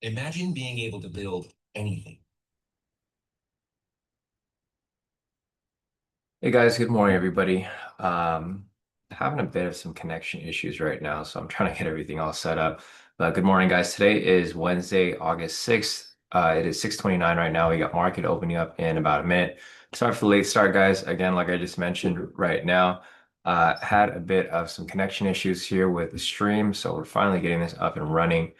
Imagine being able to build anything. Hey guys, good morning, everybody. Um, Having a bit of some connection issues right now, so I'm trying to get everything all set up. But good morning, guys. Today is Wednesday, August 6th. It is 6:29 right now. We got market opening up in about a minute. Sorry for the late start, guys. Again, like I just mentioned right now, had a bit of some connection issues here with the stream, so we're finally getting this up and running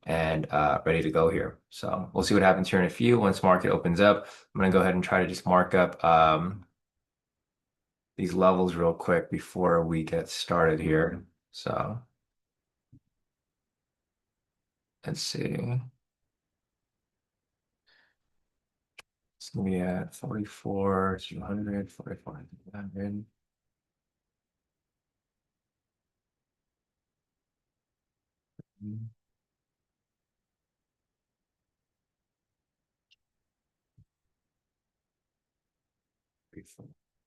and ready to go here. So we'll see what happens here in a few. Once market opens up, I'm gonna go ahead and try to just mark up these levels real quick before we get started here. So let's see. It's gonna be at 44, 200, 44, 300. Four,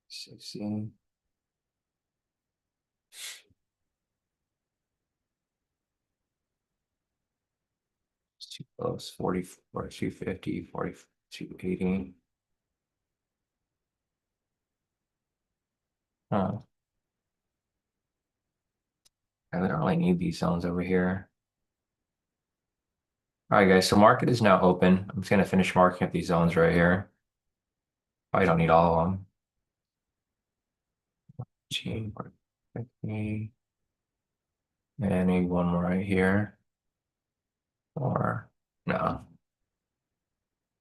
16. It's too close. 44, 250, 40, 280. Huh. I don't really need these zones over here. All right, guys. So market is now open. I'm just gonna finish marking up these zones right here. Probably don't need all of them. Gee, 50. And I need one more right here. Or no.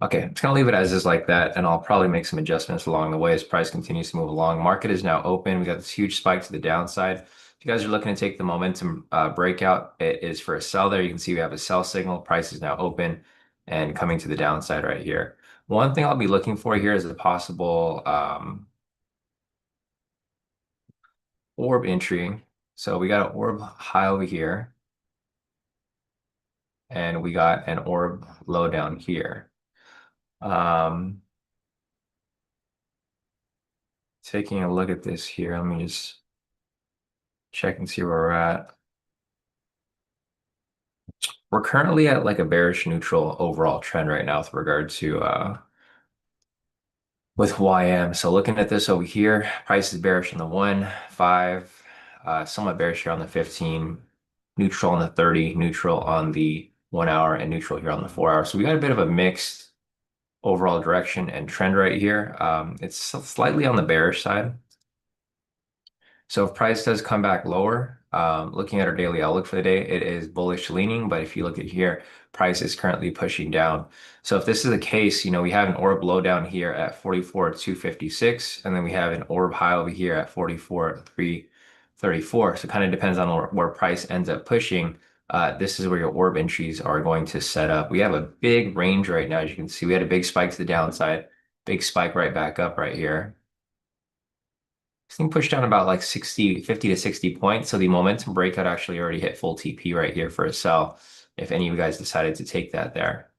Okay, I'm just gonna leave it as is like that, and I'll probably make some adjustments along the way as price continues to move along. Market is now open. We got this huge spike to the downside. If you guys are looking to take the momentum breakout, it is for a sell there. You can see we have a sell signal. Price is now open and coming to the downside right here. One thing I'll be looking for here is a possible orb entry. So we got an orb high over here, and we got an orb low down here. Um, Taking a look at this here, let me just check and see where we're at. We're currently at like a bearish neutral overall trend right now with regard to with YM. So looking at this over here, price is bearish on the 1, 5, somewhat bearish here on the 15, neutral on the 30, neutral on the 1 hour, and neutral here on the 4 hour. So we got a bit of a mixed overall direction and trend right here. It's slightly on the bearish side. So if price does come back lower, looking at our daily outlook for the day, it is bullish leaning. But if you look at here, price is currently pushing down. So if this is the case, we have an orb low down here at 44,256, and then we have an orb high over here at 44,334. So it kind of depends on where price ends up pushing. This is where your orb entries are going to set up. We have a big range right now. As you can see, we had a big spike to the downside, big spike right back up right here. This thing pushed down about like 60, 50 to 60 points. So the momentum breakout actually already hit full TP right here for a sell if any of you guys decided to take that there.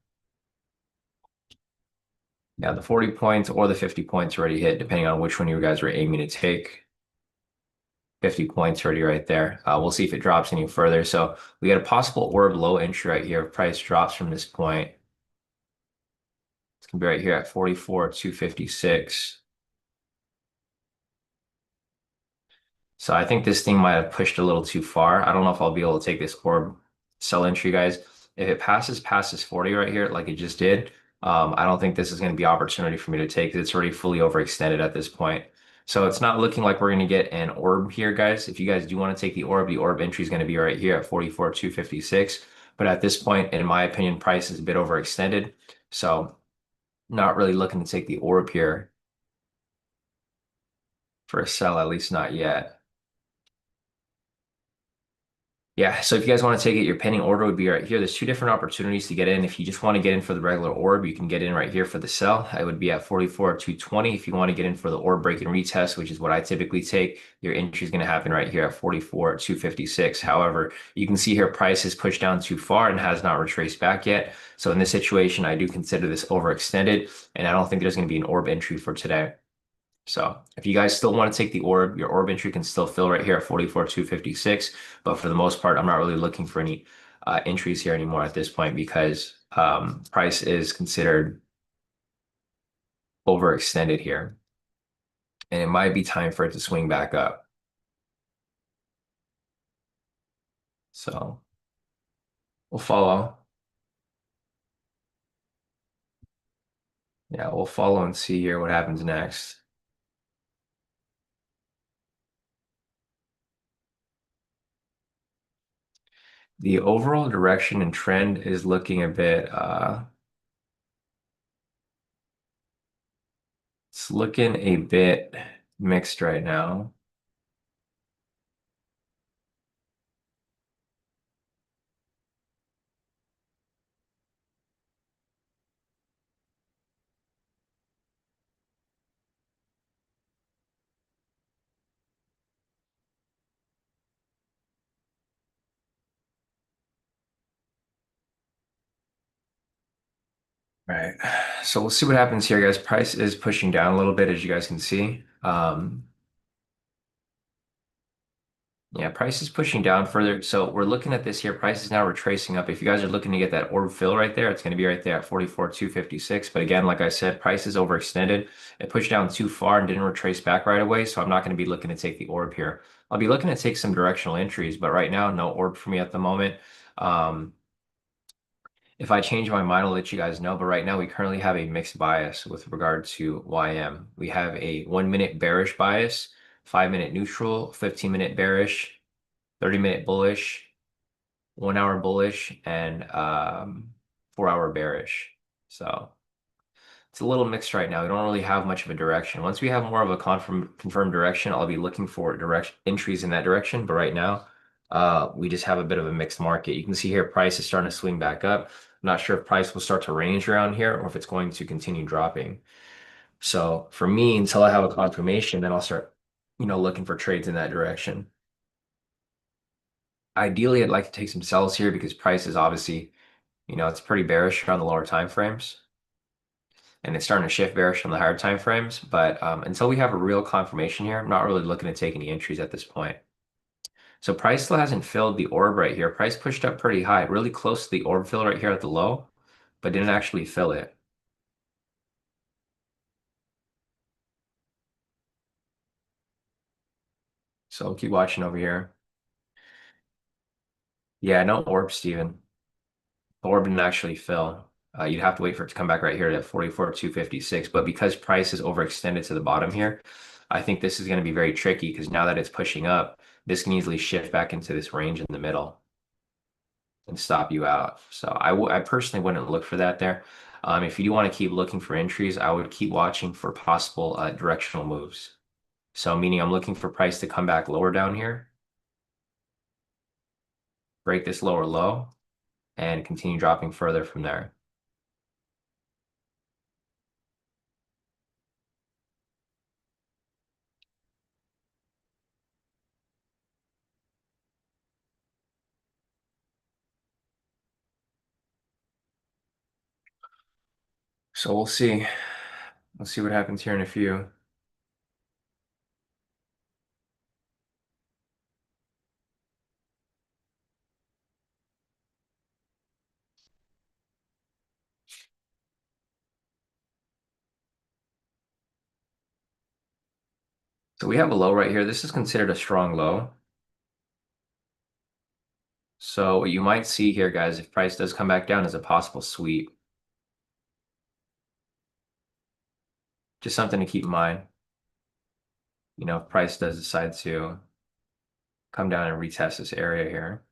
Yeah, the 40 points or the 50 points already hit, depending on which one you guys were aiming to take. 50 points already right there. We'll see if it drops any further. So we got a possible orb low entry right here. If price drops from this point, it's gonna be right here at 44,256. So I think this thing might have pushed a little too far. I don't know if I'll be able to take this orb sell entry, guys. If it passes past this 40 right here, like it just did, I don't think this is going to be opportunity for me to take. It's already fully overextended at this point. So it's not looking like we're going to get an orb here, guys. If you guys do want to take the orb entry is going to be right here at 44,256. But at this point, in my opinion, price is a bit overextended. So not really looking to take the orb here for a sell, at least not yet. Yeah, so if you guys want to take it, your pending order would be right here. There's two different opportunities to get in. If you just want to get in for the regular orb, you can get in right here for the sell. I would be at 44,220. If you want to get in for the orb break and retest, which is what I typically take, your entry is going to happen right here at 44,256. However, you can see here price is pushed down too far and has not retraced back yet. So in this situation, I do consider this overextended, and I don't think there's going to be an orb entry for today. So if you guys still want to take the orb, your orb entry can still fill right here at 44,256. But for the most part, I'm not really looking for any entries here anymore at this point because price is considered overextended here, and it might be time for it to swing back up. So we'll follow. Yeah, we'll follow and see here what happens next. The overall direction and trend is looking a bit it's looking a bit mixed right now. Right. So we'll see what happens here, guys. Price is pushing down a little bit, as you guys can see. Yeah, price is pushing down further. So we're looking at this here. Price is now retracing up. If you guys are looking to get that orb fill right there, it's going to be right there at 44,256. But again, like I said, price is overextended. It pushed down too far and didn't retrace back right away. So I'm not going to be looking to take the orb here. I'll be looking to take some directional entries, but right now, no orb for me at the moment. Um, if I change my mind, I'll let you guys know. But right now, we currently have a mixed bias with regard to YM. We have a 1 minute bearish bias, 5 minute neutral, 15 minute bearish, 30 minute bullish, 1 hour bullish, and 4 hour bearish. So it's a little mixed right now. We don't really have much of a direction. Once we have more of a confirmed direction, I'll be looking for direct entries in that direction. But right now, we just have a bit of a mixed market. You can see here, price is starting to swing back up. I'm not sure if price will start to range around here or if it's going to continue dropping. So for me, until I have a confirmation, then I'll start, looking for trades in that direction. Ideally, I'd like to take some sells here because price is obviously, it's pretty bearish on the lower time frames, and it's starting to shift bearish on the higher time frames. But until we have a real confirmation here, I'm not really looking to take any entries at this point. So price still hasn't filled the orb right here. Price pushed up pretty high, really close to the orb fill right here at the low, but didn't actually fill it. So keep watching over here. Yeah, no orb, Steven. The orb didn't actually fill. You'd have to wait for it to come back right here at 44,256. But because price is overextended to the bottom here, I think this is going to be very tricky because now that it's pushing up, this can easily shift back into this range in the middle and stop you out. So I personally wouldn't look for that there. If you do want to keep looking for entries, I would keep watching for possible directional moves. So meaning I'm looking for price to come back lower down here, break this lower low, and continue dropping further from there. So we'll see. We'll see what happens here in a few. So we have a low right here. This is considered a strong low. So what you might see here, guys, if price does come back down, is a possible sweep. Just something to keep in mind. If price does decide to come down and retest this area here.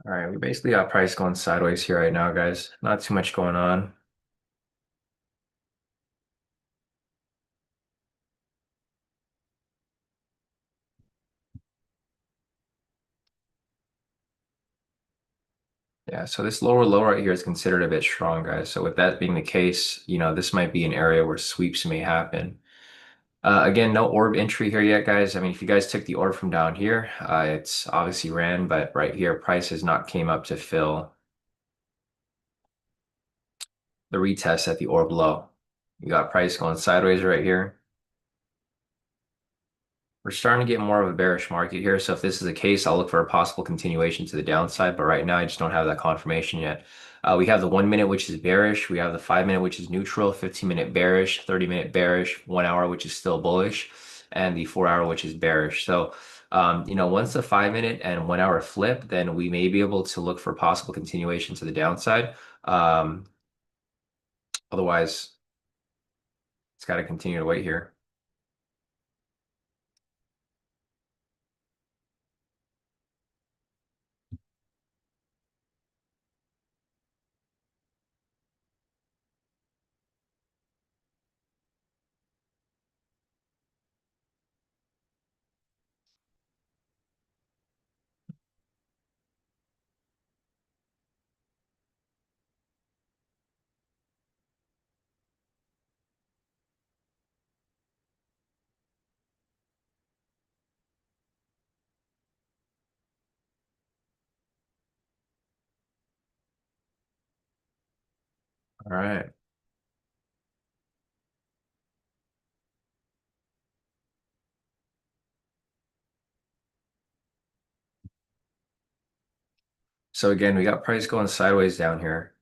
All right, we basically got price going sideways here right now, guys. Not too much going on. Yeah, so this lower low right here is considered a bit strong, guys. So with that being the case, this might be an area where sweeps may happen. Again, no orb entry here yet, guys. I mean, if you guys took the orb from down here, it's obviously ran, but right here, price has not came up to fill the retest at the orb low. You got price going sideways right here. We're starting to get more of a bearish market here. So if this is the case, I'll look for a possible continuation to the downside. But right now, I just don't have that confirmation yet. We have the 1 minute, which is bearish. We have the 5 minute, which is neutral, 15-minute bearish, 30-minute bearish, 1 hour, which is still bullish, and the 4 hour, which is bearish. So, once the 5 minute and 1 hour flip, then we may be able to look for possible continuation to the downside. Um, Otherwise, it's got to continue to wait here. All right. So again, we got price going sideways down here.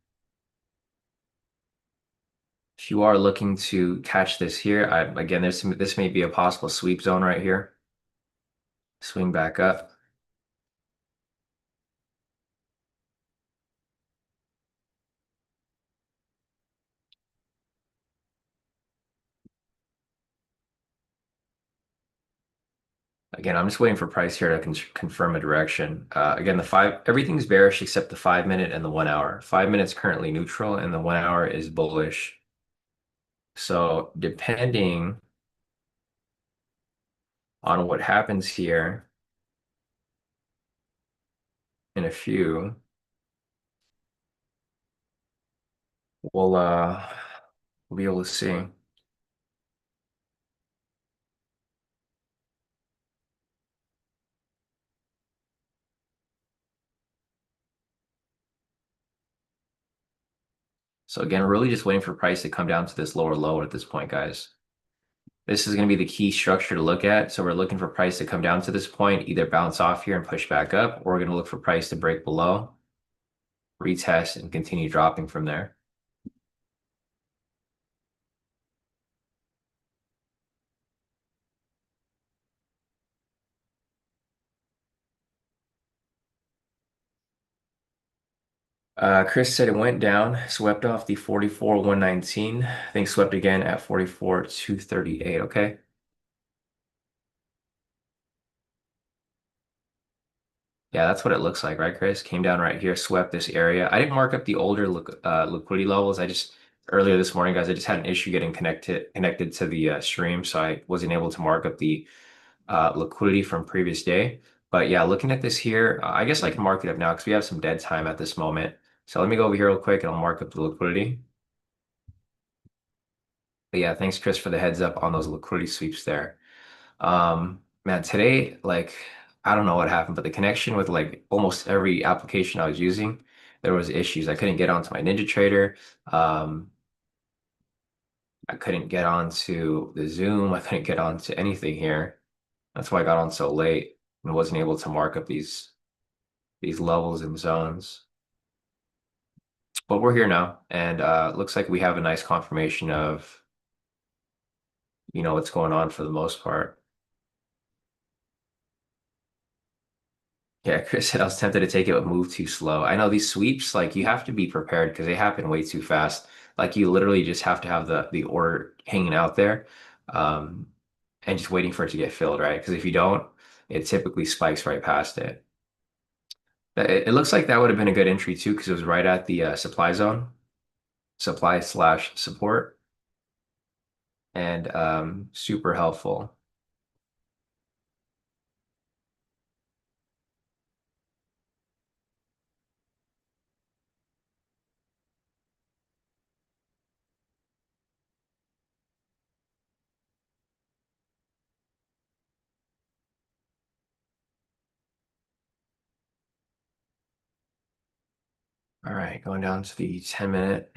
If you are looking to catch this here, again, this may be a possible sweep zone right here. Swing back up. Again, I'm just waiting for price here to confirm a direction. Again, everything's bearish except the 5 minute and the 1 hour. 5 minutes currently neutral, and the 1 hour is bullish. So depending on what happens here in a few, we'll be able to see. So again, we're really just waiting for price to come down to this lower low at this point, guys. This is going to be the key structure to look at. So we're looking for price to come down to this point, either bounce off here and push back up, or we're going to look for price to break below, retest, and continue dropping from there. Chris said it went down, swept off the 44,119. I think swept again at 44,238. Okay. Yeah, that's what it looks like, right, Chris? Came down right here, swept this area. I didn't mark up the older liquidity levels. Earlier this morning, guys, I just had an issue getting connected to the stream, so I wasn't able to mark up the liquidity from previous day. But yeah, looking at this here, I guess I can mark it up now because we have some dead time at this moment. So let me go over here real quick and I'll mark up the liquidity. But yeah, thanks, Chris, for the heads up on those liquidity sweeps there. Man, today, like, I don't know what happened, but the connection with like almost every application I was using, there was issues. I couldn't get onto my NinjaTrader. Um, I couldn't get onto the Zoom. I couldn't get onto anything here. That's why I got on so late and wasn't able to mark up these levels and zones. But we're here now, and looks like we have a nice confirmation of, what's going on for the most part. Yeah, Chris said I was tempted to take it, but move too slow. I know these sweeps, like you have to be prepared because they happen way too fast. Like you literally just have to have the order hanging out there, um, and just waiting for it to get filled, right? Because if you don't, it typically spikes right past it. It looks like that would have been a good entry too, because it was right at the supply zone, supply/support, and super helpful. All right, going down to the 10-minute.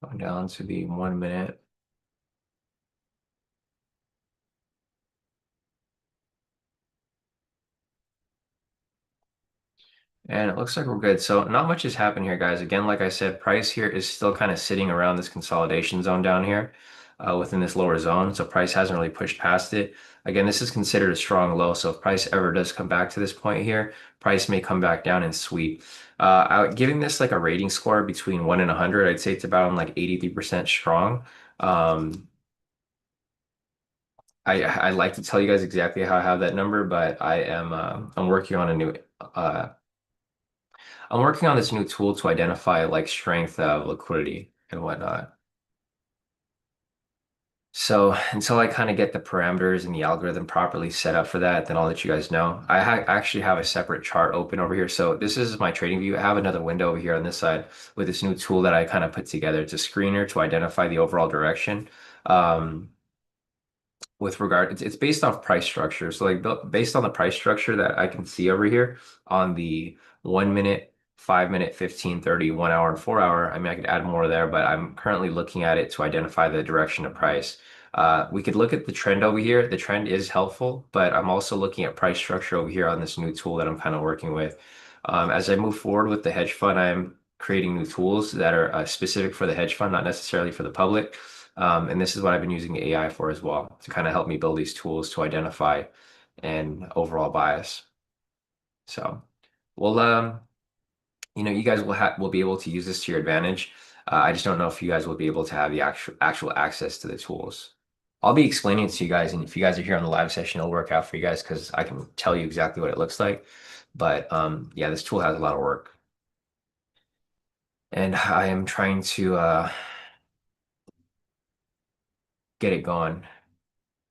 Going down to the 1 minute. And it looks like we're good. So not much has happened here, guys. Again, like I said, price here is still kind of sitting around this consolidation zone down here within this lower zone. So price hasn't really pushed past it. Again, this is considered a strong low. So if price ever does come back to this point here, price may come back down and sweep. Giving this like a rating score between 1 and 100, I'd say it's about like 83% strong. Um, I like to tell you guys exactly how I have that number, but I'm working on a new uh, I'm working on this new tool to identify like strength of liquidity and whatnot. So until I kind of get the parameters and the algorithm properly set up for that, then I'll let you guys know. I ha actually have a separate chart open over here. So this is my trading view. I have another window over here on this side with this new tool that I kind of put together. It's a screener to identify the overall direction. Um, with regard it's based off price structure, so like based on the price structure that I can see over here on the 1 minute, 5 minute, 15, 30, 1 hour and 4 hour. I mean, I could add more there, but I'm currently looking at it to identify the direction of price. We could look at the trend over here. The trend is helpful, but I'm also looking at price structure over here on this new tool that I'm kind of working with. As I move forward with the hedge fund, I'm creating new tools that are specific for the hedge fund, not necessarily for the public. And this is what I've been using AI for as well, to kind of help me build these tools to identify an overall bias. So, well, you guys will be able to use this to your advantage. I just don't know if you guys will be able to have the actual access to the tools. I'll be explaining it to you guys, and if you guys are here on the live session, it'll work out for you guys because I can tell you exactly what it looks like. But yeah, this tool has a lot of work, and I am trying to get it going,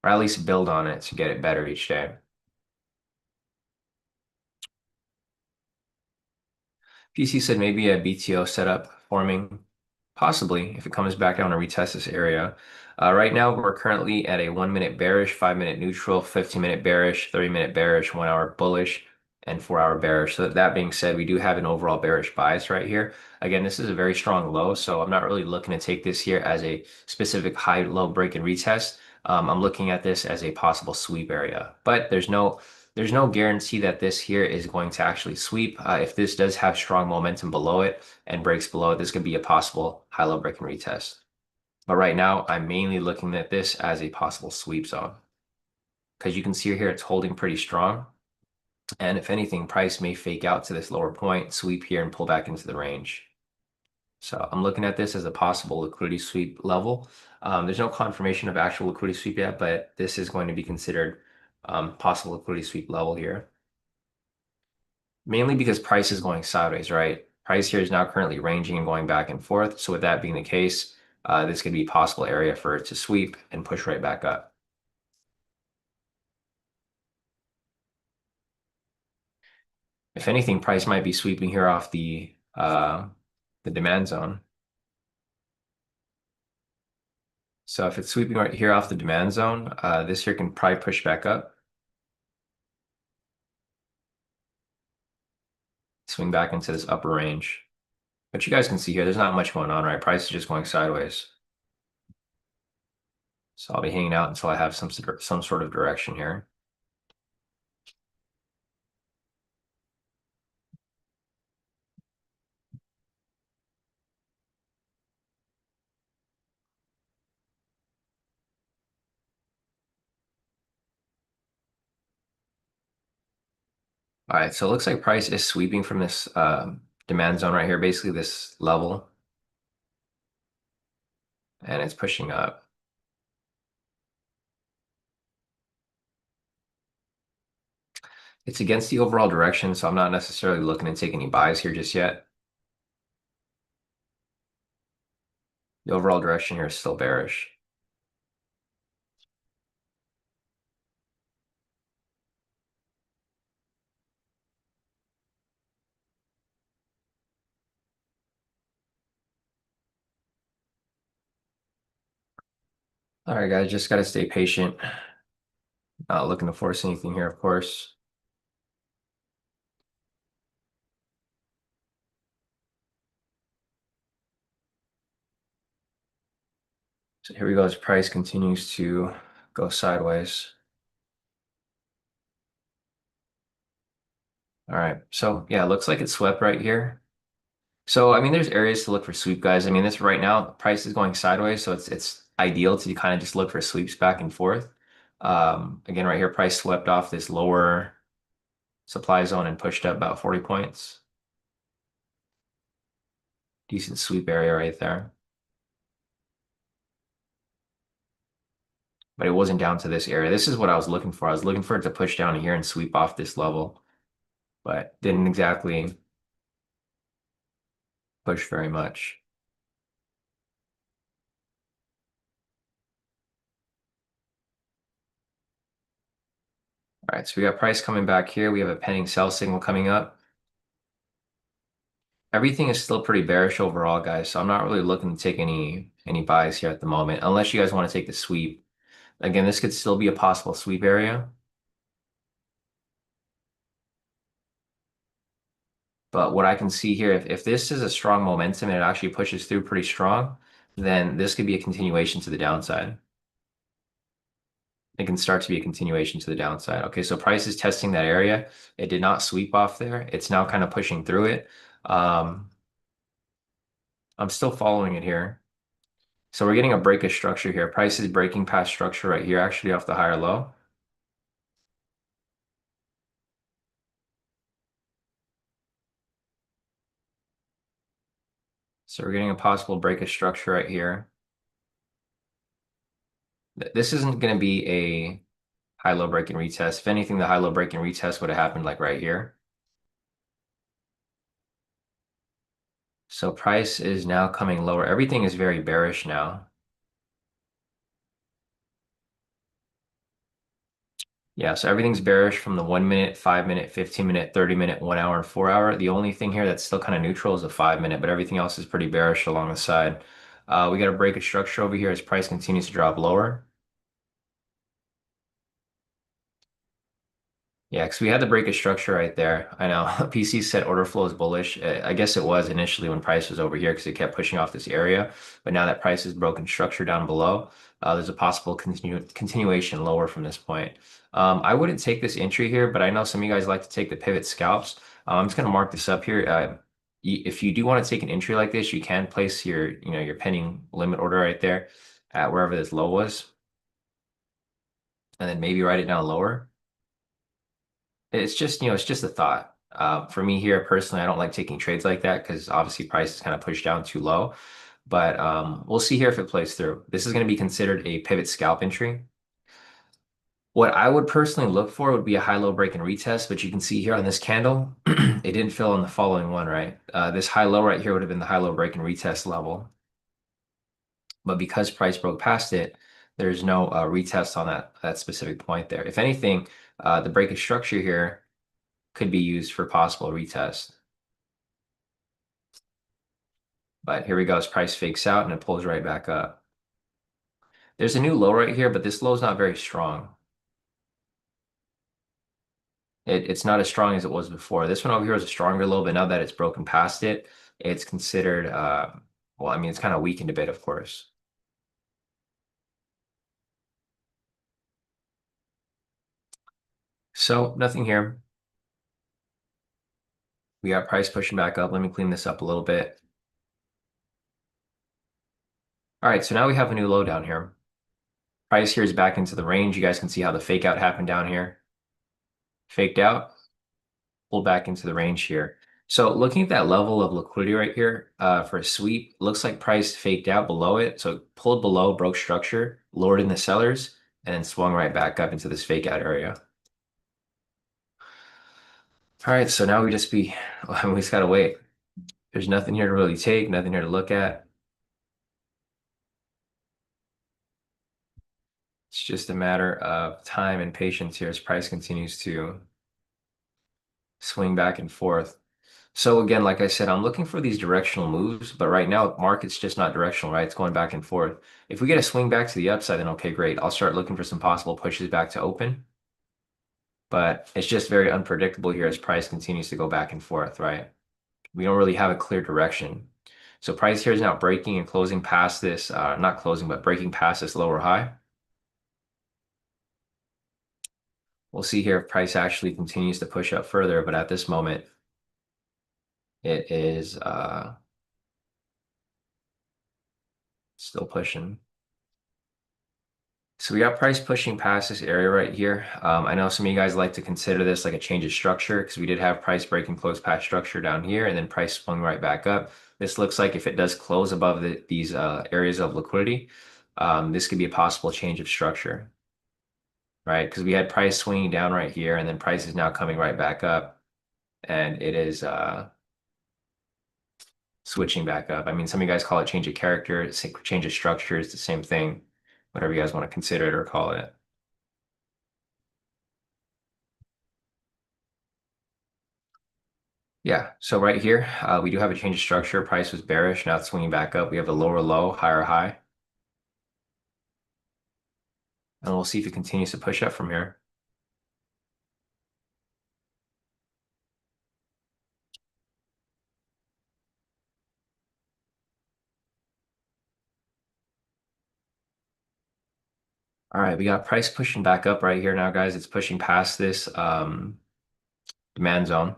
or at least build on it to get it better each day. PC said maybe a BTO setup forming, possibly if it comes back down to retest this area. Right now, we're currently at a 1 minute bearish, 5 minute neutral, 15-minute bearish, 30-minute bearish, 1 hour bullish, and 4 hour bearish. So that being said, we do have an overall bearish bias right here. Again, this is a very strong low, so I'm not really looking to take this here as a specific high-low break and retest. I'm looking at this as a possible sweep area, but there's no guarantee that this here is going to actually sweep. If this does have strong momentum below it and breaks below it, this could be a possible high-low break and retest. But right now, I'm mainly looking at this as a possible sweep zone because you can see here it's holding pretty strong. And if anything, price may fake out to this lower point, sweep here, and pull back into the range. So I'm looking at this as a possible liquidity sweep level. There's no confirmation of actual liquidity sweep yet, but this is going to be considered possible liquidity sweep level here. Mainly because price is going sideways, right? Price here is now currently ranging and going back and forth. So with that being the case, this could be a possible area for it to sweep and push right back up. If anything, price might be sweeping here off the demand zone. So if it's sweeping right here off the demand zone, this here can probably push back up, swing back into this upper range. But you guys can see here, there's not much going on, right? Price is just going sideways. So I'll be hanging out until I have some sort of direction here. All right, so it looks like price is sweeping from this demand zone right here, basically this level, and it's pushing up. It's against the overall direction, so I'm not necessarily looking to take any buys here just yet. The overall direction here is still bearish. All right, guys, just gotta stay patient. Not looking to force anything here, of course. So here we go as price continues to go sideways. All right, so yeah, it looks like it swept right here. So I mean, there's areas to look for sweep, guys. I mean, this right now, price is going sideways, so it's ideal to kind of just look for sweeps back and forth. Again, right here, price swept off this lower supply zone and pushed up about 40 points. Decent sweep area right there. But it wasn't down to this area. This is what I was looking for. I was looking for it to push down here and sweep off this level, but didn't exactly push very much. All right, so we got price coming back here. We have a pending sell signal coming up. Everything is still pretty bearish overall, guys. So I'm not really looking to take any buys here at the moment, unless you guys want to take the sweep. Again, this could still be a possible sweep area. But what I can see here, if this is a strong momentum and it actually pushes through pretty strong, then this could be a continuation to the downside. It can start to be a continuation to the downside. Okay, so price is testing that area. It did not sweep off there. It's now kind of pushing through it. I'm still following it here. So we're getting a break of structure here. Price is breaking past structure right here, actually off the higher low. So we're getting a possible break of structure right here. This isn't going to be a high-low break and retest. If anything, the high-low break and retest would have happened like right here. So price is now coming lower. Everything is very bearish now. Yeah, so everything's bearish from the 1 minute, 5 minute, 15 minute, 30 minute, 1 hour, and 4 hour. The only thing here that's still kind of neutral is the 5 minute, but everything else is pretty bearish along the side. We got a break of structure over here as price continues to drop lower. Yeah, because we had the break of structure right there. I know PC said order flow is bullish. I guess it was initially when price was over here because it kept pushing off this area. But now that price has broken structure down below, there's a possible continuation lower from this point. I wouldn't take this entry here, but I know some of you guys like to take the pivot scalps. I'm just going to mark this up here. If you do want to take an entry like this, you can place your pending limit order right there at wherever this low was, and then maybe write it down lower. It's just, it's just a thought. For me here personally, I don't like taking trades like that because obviously price is kind of pushed down too low. But we'll see here if it plays through. This is going to be considered a pivot scalp entry. What I would personally look for would be a high-low break and retest, but you can see here on this candle, it didn't fill on the following one, right? This high-low right here would have been the high-low break and retest level. But because price broke past it, there's no retest on that specific point there. If anything, the break of structure here could be used for possible retest. But here we go as price fakes out and it pulls right back up. There's a new low right here, but this low is not very strong. It's not as strong as it was before. This one over here is a stronger low, but now that it's broken past it, it's considered, well, I mean, it's kind of weakened a bit, of course. So nothing here. We got price pushing back up. Let me clean this up a little bit. All right, so now we have a new low down here. Price here is back into the range. You guys can see how the fake out happened down here. Faked out, pulled back into the range here. So looking at that level of liquidity right here for a sweep, looks like price faked out below it. So it pulled below, broke structure, lowered in the sellers, and then swung right back up into this fake out area. All right, so now we just we just gotta wait. There's nothing here to really take, nothing here to look at. It's just a matter of time and patience here as price continues to swing back and forth. So again, like I said, I'm looking for these directional moves, but right now market's just not directional, right? It's going back and forth. If we get a swing back to the upside, then okay, great. I'll start looking for some possible pushes back to open. But it's just very unpredictable here as price continues to go back and forth, right? We don't really have a clear direction. So price here is now breaking and closing past this, not closing, but breaking past this lower high. We'll see here if price actually continues to push up further, but at this moment, it is still pushing. So we got price pushing past this area right here. I know some of you guys like to consider this like a change of structure because we did have price break and close past structure down here and then price swung right back up. This looks like if it does close above these areas of liquidity, this could be a possible change of structure, right? Because we had price swinging down right here and then price is now coming right back up and it is switching back up. I mean, some of you guys call it change of character, change of structure is the same thing, whatever you guys want to consider it or call it. Yeah, so right here, we do have a change of structure. Price was bearish, now it's swinging back up. We have a lower low, higher high, and we'll see if it continues to push up from here. All right, we got price pushing back up right here now, guys. It's pushing past this demand zone.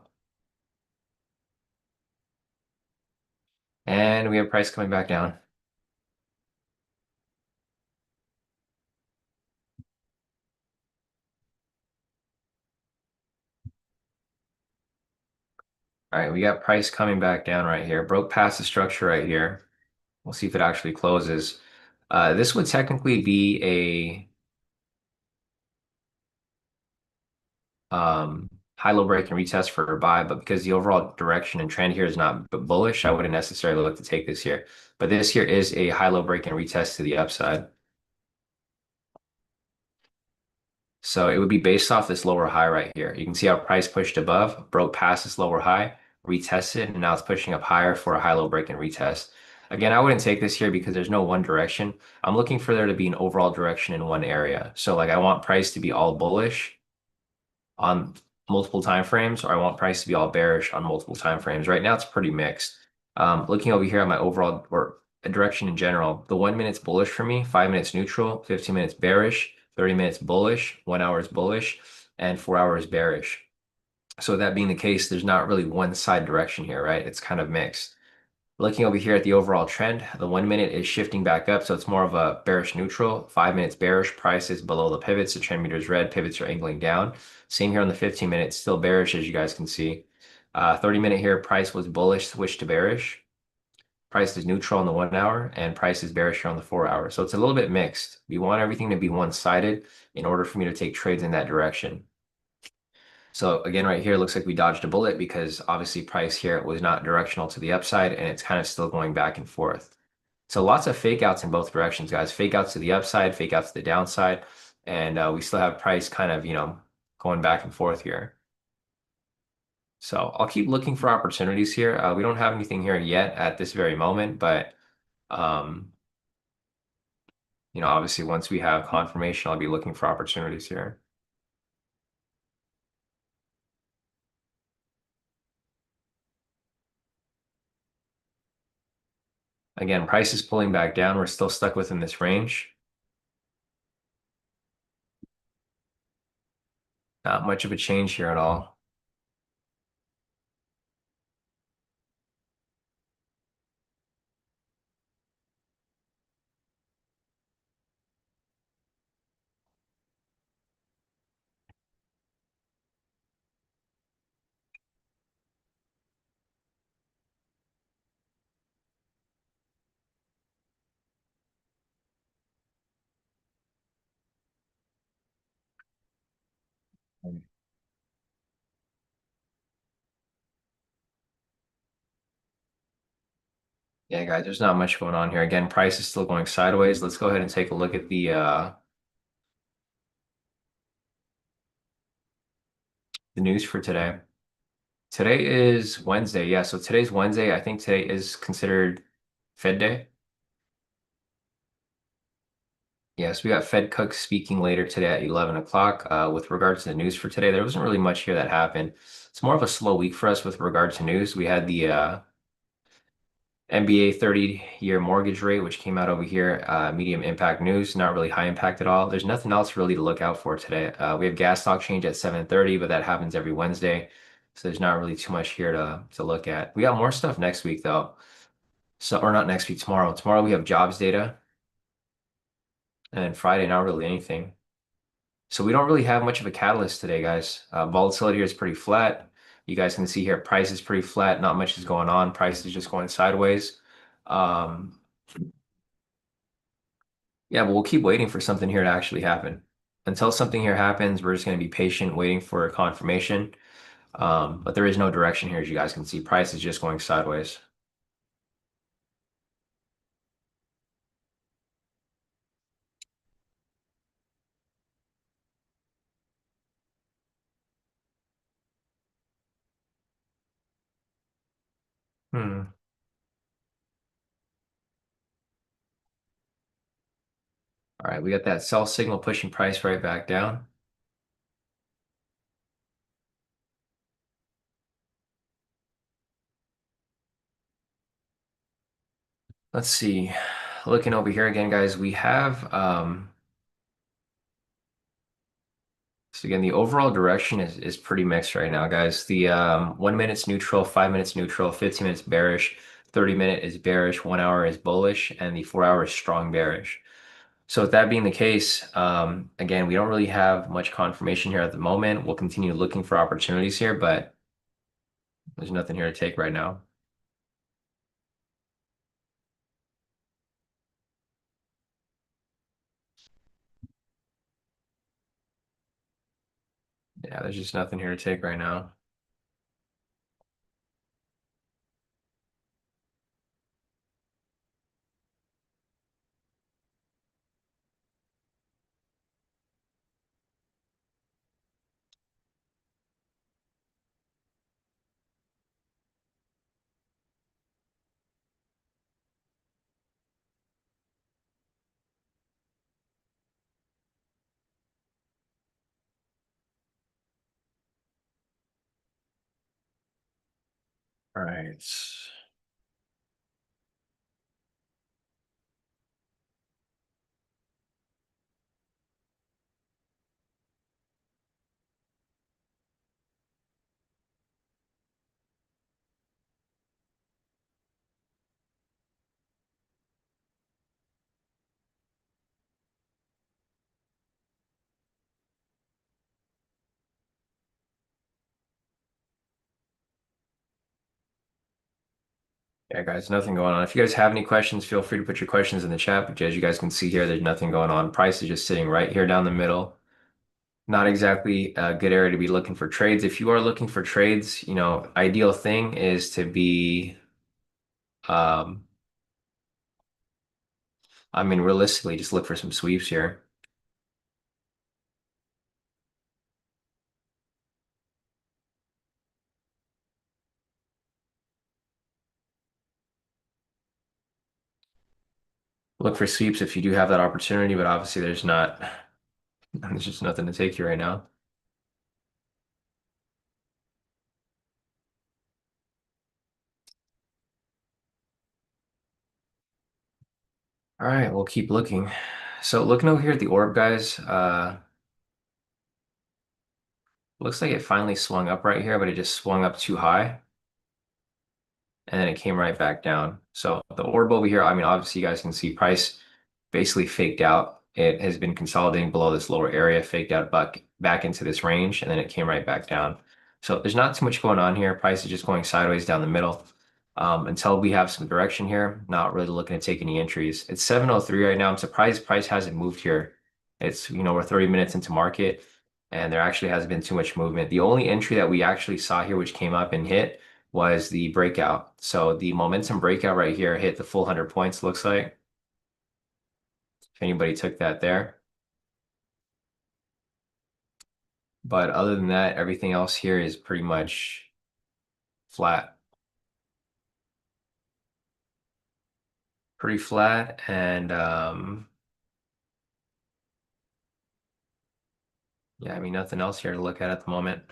And we have price coming back down. All right, we got price coming back down right here. Broke past the structure right here. We'll see if it actually closes. This would technically be a high-low break and retest for a buy, but because the overall direction and trend here is not bullish, I wouldn't necessarily look to take this here. But this here is a high-low break and retest to the upside. So it would be based off this lower high right here. You can see how price pushed above, broke past this lower high, retested, and now it's pushing up higher for a high-low break and retest. Again, I wouldn't take this here because there's no one direction. I'm looking for there to be an overall direction in one area. So like I want price to be all bullish on multiple time frames, or I want price to be all bearish on multiple time frames. Right now, it's pretty mixed. Looking over here at my overall or direction in general, the 1 minute's bullish for me, 5 minutes neutral, 15 minutes bearish, 30 minutes bullish, 1 hour is bullish, and 4 hours bearish. So that being the case, there's not really one side direction here, right? It's kind of mixed. Looking over here at the overall trend, the 1 minute is shifting back up, so it's more of a bearish neutral. 5 minutes bearish, price is below the pivots. The trend meter is red, pivots are angling down. Same here on the 15 minute, still bearish as you guys can see. 30 minute here, price was bullish, switched to bearish. Price is neutral on the 1 hour, and price is bearish here on the 4 hour. So it's a little bit mixed. We want everything to be one-sided in order for me to take trades in that direction. So again, right here, it looks like we dodged a bullet because obviously price here was not directional to the upside and it's kind of still going back and forth. So lots of fake outs in both directions, guys. Fake outs to the upside, fake outs to the downside. And we still have price kind of, going back and forth here. So I'll keep looking for opportunities here. We don't have anything here yet at this very moment, but um, obviously once we have confirmation, I'll be looking for opportunities here. Again, price is pulling back down. We're still stuck within this range. Not much of a change here at all. Yeah, guys, there's not much going on here. Again, price is still going sideways. Let's go ahead and take a look at the news for today. Today is Wednesday. Yeah, so today's Wednesday. I think today is considered Fed Day. Yes, we got Fed Cook speaking later today at 11 o'clock. With regards to the news for today, there wasn't really much here that happened. It's more of a slow week for us with regard to news. We had the NBA 30-year mortgage rate, which came out over here, medium impact news, not really high impact at all. There's nothing else really to look out for today. We have gas stock change at 7:30, but that happens every Wednesday. So there's not really too much here to look at. We got more stuff next week though. So, or not next week, tomorrow. Tomorrow we have jobs data, and then Friday, not really anything. So we don't really have much of a catalyst today, guys. Volatility here is pretty flat. You guys can see here, price is pretty flat. Not much is going on. Price is just going sideways. Um, yeah, but we'll keep waiting for something here to actually happen. Until something here happens, we're just going to be patient, waiting for a confirmation. But there is no direction here, as you guys can see. Price is just going sideways. Hmm. All right, we got that sell signal pushing price right back down. Let's see. Looking over here again, guys, we have so again the overall direction is pretty mixed right now, guys. The 1 minute's neutral, 5 minutes neutral, 15 minutes bearish, 30 minute is bearish, 1 hour is bullish, and the 4 hour is strong bearish. So with that being the case, again, we don't really have much confirmation here at the moment. We'll continue looking for opportunities here, but there's nothing here to take right now. Yeah, there's just nothing here to take right now. All right. Yeah, guys, nothing going on. If you guys have any questions, feel free to put your questions in the chat. But as you guys can see here, there's nothing going on. Price is just sitting right here down the middle. Not exactly a good area to be looking for trades. If you are looking for trades, ideal thing is to be, um, I mean, realistically, just look for some sweeps here. Look for sweeps if you do have that opportunity, but obviously there's just nothing to take you right now. All right, we'll keep looking. So looking over here at the orb, guys, looks like it finally swung up right here, but it just swung up too high. And then it came right back down. So the orb over here, I mean, obviously you guys can see price basically faked out. It has been consolidating below this lower area, faked out back into this range, and then it came right back down. So there's not too much going on here. Price is just going sideways down the middle. Until we have some direction here, not really looking to take any entries. It's 7:03 right now. I'm surprised price hasn't moved here. It's, we're 30 minutes into market and there actually hasn't been too much movement. The only entry that we actually saw here, which came up and hit, was the breakout. So the momentum breakout right here hit the full 100 points, looks like. If anybody took that there. But other than that, everything else here is pretty much flat. Pretty flat, and yeah, I mean nothing else here to look at the moment.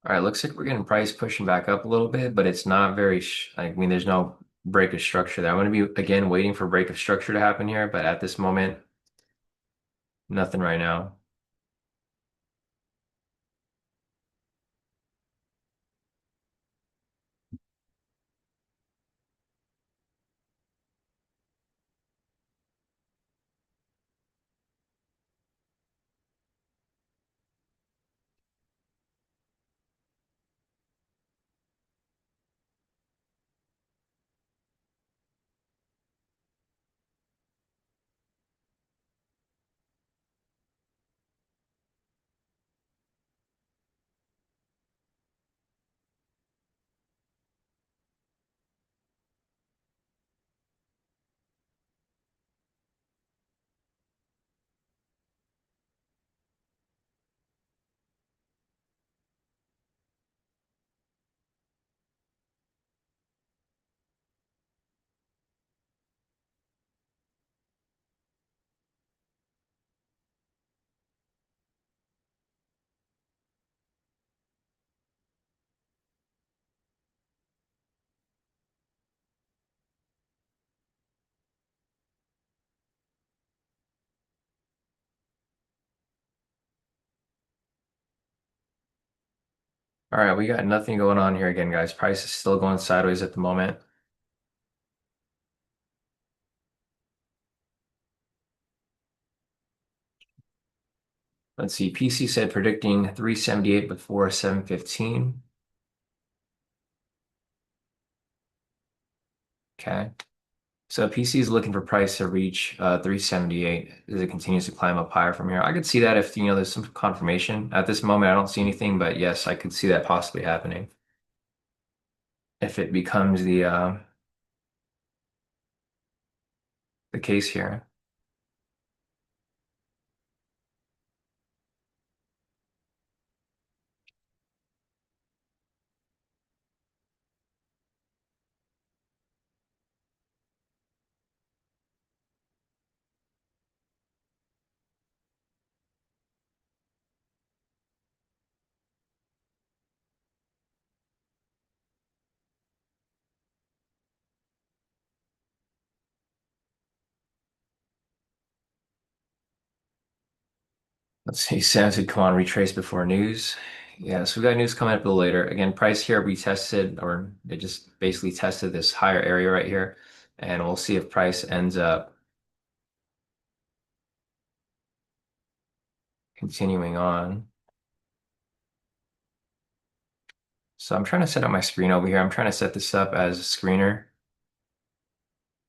All right, looks like we're getting price pushing back up a little bit, but it's not very, I mean, there's no break of structure there. I'm going to be, again, waiting for break of structure to happen here, but at this moment, nothing right now. All right, we got nothing going on here again, guys. Price is still going sideways at the moment. Let's see, PC said predicting 378 before 715. Okay. So PC is looking for price to reach 378 as it continues to climb up higher from here. I could see that if, there's some confirmation. At this moment, I don't see anything, but yes, I could see that possibly happening if it becomes the case here. Let's see, Sam's would come on retrace before news. Yeah, so we got news coming up a little later. Again, price here we tested, or it just basically tested this higher area right here, and we'll see if price ends up continuing on. So I'm trying to set up my screen over here. I'm trying to set this up as a screener.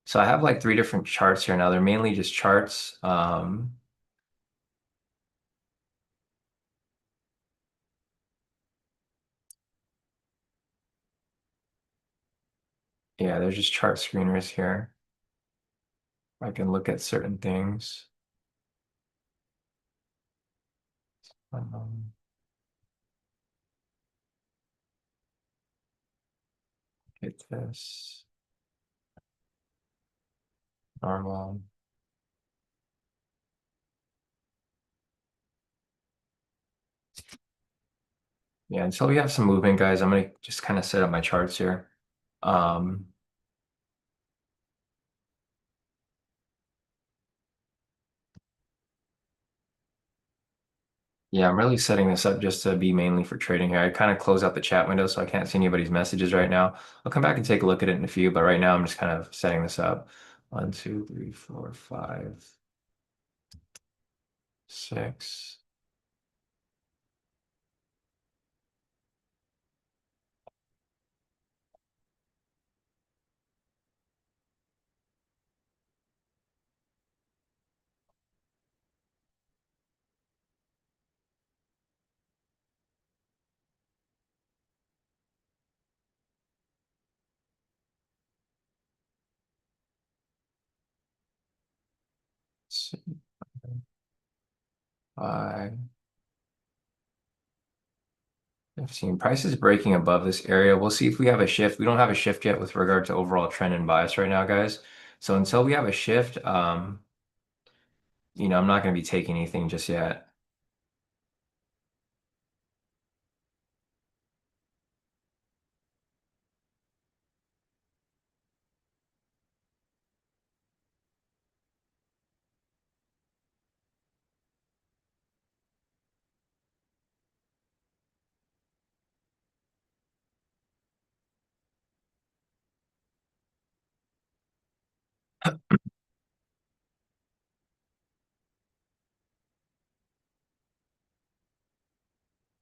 So I have like three different charts here now. They're mainly just charts. Yeah, there's just chart screeners here. I can look at certain things. Um, Get this normal. Yeah, until we have some movement, guys, I'm gonna just kind of set up my charts here. Um, yeah, I'm really setting this up just to be mainly for trading here. I kind of close out the chat window, so I can't see anybody's messages right now. I'll come back and take a look at it in a few, but right now I'm just kind of setting this up. 1, 2, 3, 4, 5, 6. 5, 15. Price is breaking above this area. We'll see if we have a shift. We don't have a shift yet with regard to overall trend and bias right now, guys. So until we have a shift, I'm not going to be taking anything just yet.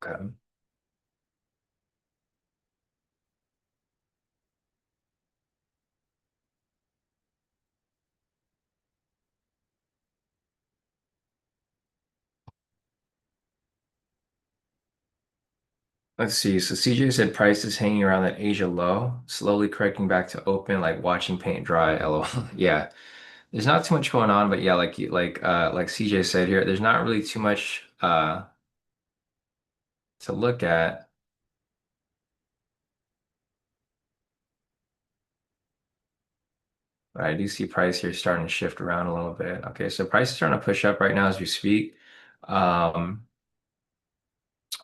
Okay. Let's see. So CJ said price is hanging around that Asia low, slowly correcting back to open, like watching paint dry. LOL. Yeah. There's not too much going on, but yeah, like CJ said here, there's not really too much to look at. But I do see price here starting to shift around a little bit. Okay, so price is starting to push up right now as we speak. Um,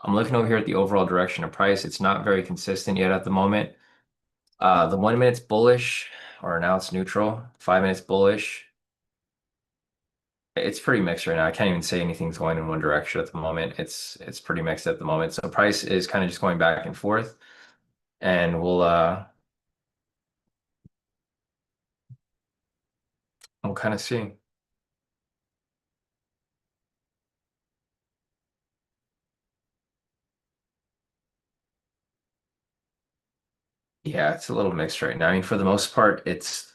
I'm looking over here at the overall direction of price. It's not very consistent yet at the moment. The 1 minute's bullish, or now it's neutral. 5 minutes bullish. It's pretty mixed right now. I can't even say anything's going in one direction at the moment. It's pretty mixed at the moment. So price is kind of just going back and forth, and we'll kind of see. Yeah, it's a little mixed right now. I mean, for the most part, it's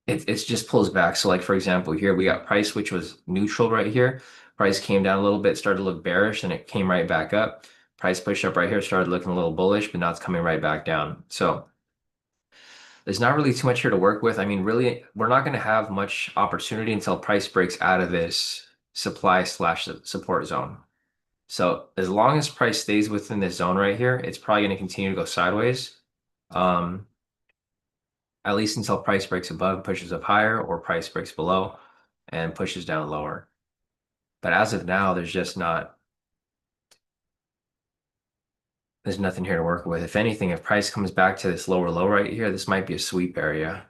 just pulls back. So like for example, here we got price, which was neutral right here. Price came down a little bit, started to look bearish, and it came right back up. Price pushed up right here, started looking a little bullish, but now it's coming right back down. So there's not really too much here to work with. I mean, really, we're not going to have much opportunity until price breaks out of this supply slash support zone. So as long as price stays within this zone right here, it's probably going to continue to go sideways. Um, at least until price breaks above, pushes up higher, or price breaks below and pushes down lower. But as of now, there's nothing here to work with. If anything, if price comes back to this lower low right here, this might be a sweep area.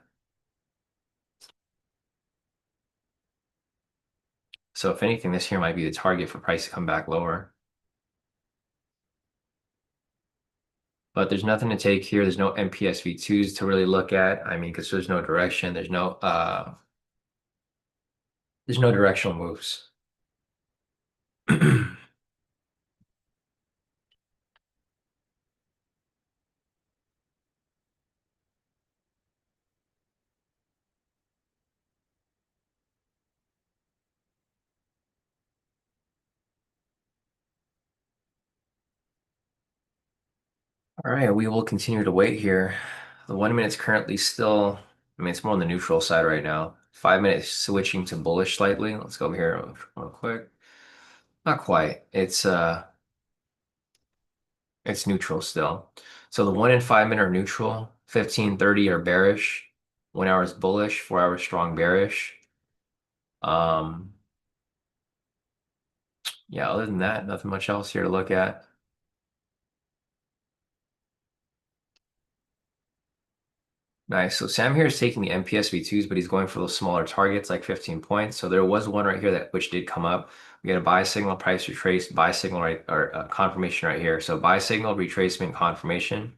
So if anything, this here might be the target for price to come back lower. But there's nothing to take here. There's no MPSV2s to really look at. I mean, because there's no direction. There's no directional moves. All right, we will continue to wait here. The 1 minute's currently still, I mean, it's more on the neutral side right now. 5 minutes switching to bullish slightly. Let's go over here real quick. Not quite. It's neutral still. So the 1 and 5 minute are neutral. 15, 30 are bearish. 1 hour is bullish. 4 hours strong bearish. Um, yeah, other than that, nothing much else here to look at. Nice. So Sam here is taking the MPSV2s, but he's going for those smaller targets, like 15 points. So there was one right here that which did come up. We got a buy signal, price retrace, buy signal right or confirmation right here. So buy signal, retracement, confirmation,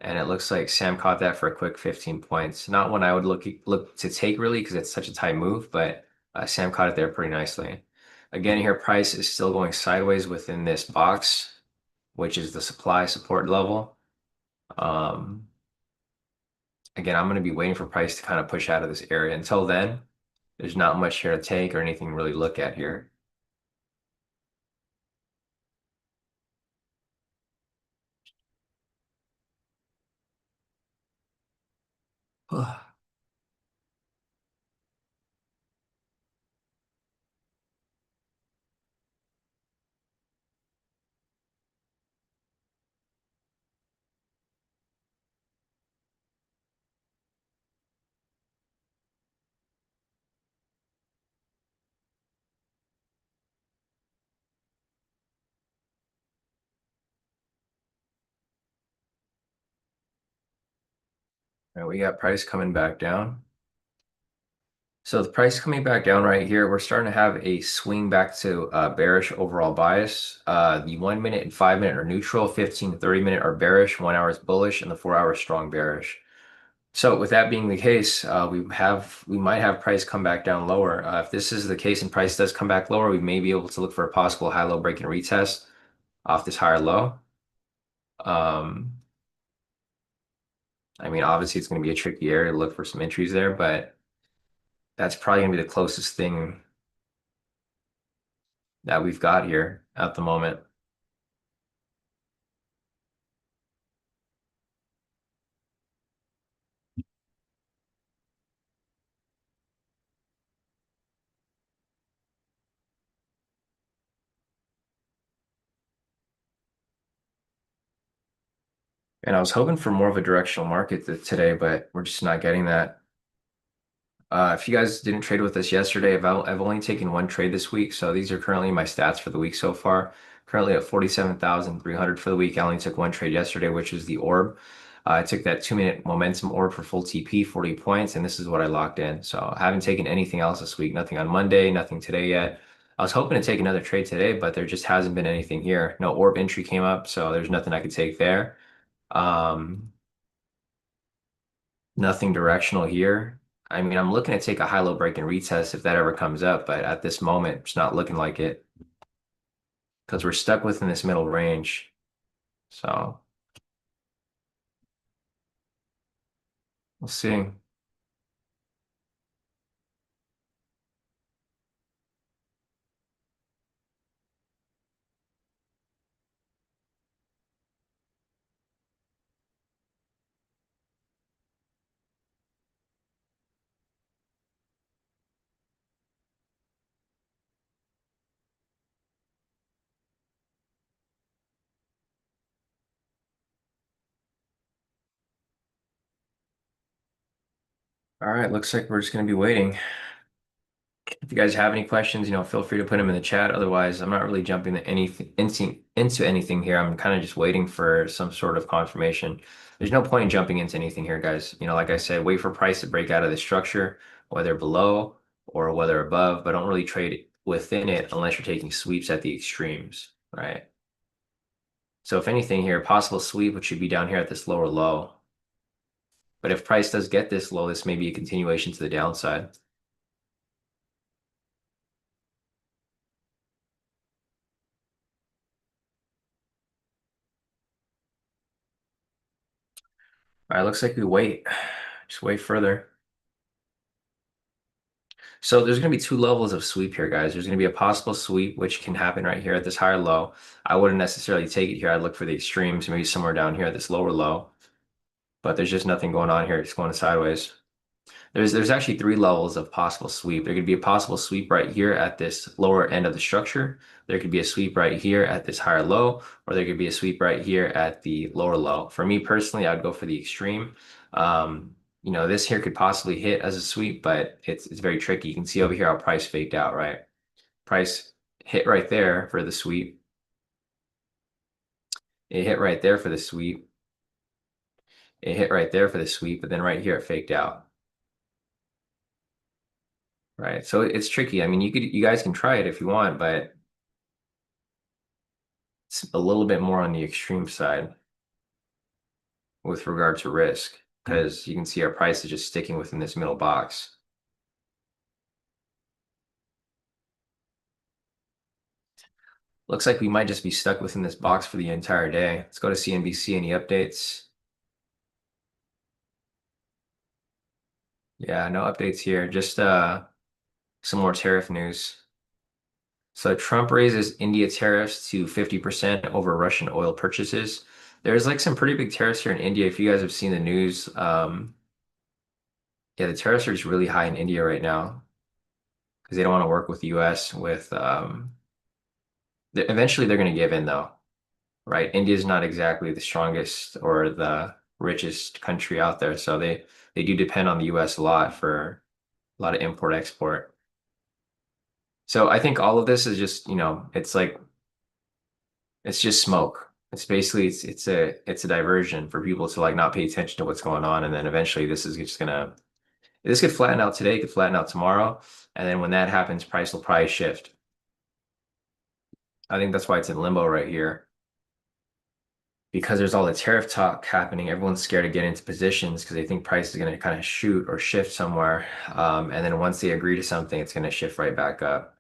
and it looks like Sam caught that for a quick 15 points. Not one I would look to take really because it's such a tight move, but Sam caught it there pretty nicely. Again, here price is still going sideways within this box, which is the supply support level. Um, Again, I'm going to be waiting for price to kind of push out of this area. Until then, there's not much here to take or anything to really look at here. All right, we got price coming back down. So the price coming back down right here, we're starting to have a swing back to bearish overall bias. The 1 minute and 5 minute are neutral, 15 to 30 minute are bearish, 1 hour is bullish, and the 4 hour is strong bearish. So with that being the case, we might have price come back down lower. If this is the case and price does come back lower, we may be able to look for a possible high-low break and retest off this higher low. Um, I mean, obviously it's going to be a tricky area to look for some entries there, but that's probably going to be the closest thing that we've got here at the moment. And I was hoping for more of a directional market today, but we're just not getting that. If you guys didn't trade with us yesterday, I've only taken one trade this week, so these are currently my stats for the week so far. Currently at 47,300 for the week. I only took one trade yesterday, which was the orb. I took that 2 minute momentum orb for full TP, 40 points, and this is what I locked in. So I haven't taken anything else this week. Nothing on Monday, nothing today yet. I was hoping to take another trade today, but there just hasn't been anything here. No orb entry came up, so there's nothing I could take there. Um, Nothing directional here. I mean, I'm looking to take a high-low break and retest if that ever comes up, but at this moment, it's not looking like it because we're stuck within this middle range. So we'll see. All right, looks like we're just going to be waiting. If you guys have any questions, feel free to put them in the chat. Otherwise, I'm not really jumping into anything here. I'm kind of just waiting for some sort of confirmation. There's no point in jumping into anything here, guys. Like I said, wait for price to break out of the structure, whether below or whether above, but don't really trade within it unless you're taking sweeps at the extremes, right? So if anything here, possible sweep, which should be down here at this lower low. But if price does get this low, this may be a continuation to the downside. All right, looks like we wait. Just wait further. So there's going to be two levels of sweep here, guys. There's going to be a possible sweep, which can happen right here at this higher low. I wouldn't necessarily take it here. I'd look for the extremes, maybe somewhere down here at this lower low. But there's just nothing going on here. It's going sideways. There's actually three levels of possible sweep. There could be a possible sweep right here at this lower end of the structure. There could be a sweep right here at this higher low, or there could be a sweep right here at the lower low. For me personally, I'd go for the extreme. This here could possibly hit as a sweep, but it's very tricky. You can see over here how price faked out, right? Price hit right there for the sweep. It hit right there for the sweep. It hit right there for the sweep, but then right here it faked out. Right. So it's tricky. I mean, you guys can try it if you want, but it's a little bit more on the extreme side with regard to risk, because you can see our price is just sticking within this middle box. Looks like we might just be stuck within this box for the entire day. Let's go to CNBC. Any updates? Yeah, no updates here. Just some more tariff news. So Trump raises India tariffs to 50% over Russian oil purchases. There's like some pretty big tariffs here in India. If you guys have seen the news, yeah, the tariffs are just really high in India right now because they don't want to work with the US with eventually they're going to give in though, right? India is not exactly the strongest or the richest country out there, so they do depend on the US a lot for a lot of import export. So I think all of this is just, it's like it's just smoke. It's basically it's a diversion for people to like not pay attention to what's going on, and then eventually this could flatten out today, could flatten out tomorrow, and then when that happens, price will probably shift. I think that's why it's in limbo right here because there's all the tariff talk happening. Everyone's scared to get into positions because they think price is going to kind of shoot or shift somewhere, and then once they agree to something, it's going to shift right back up,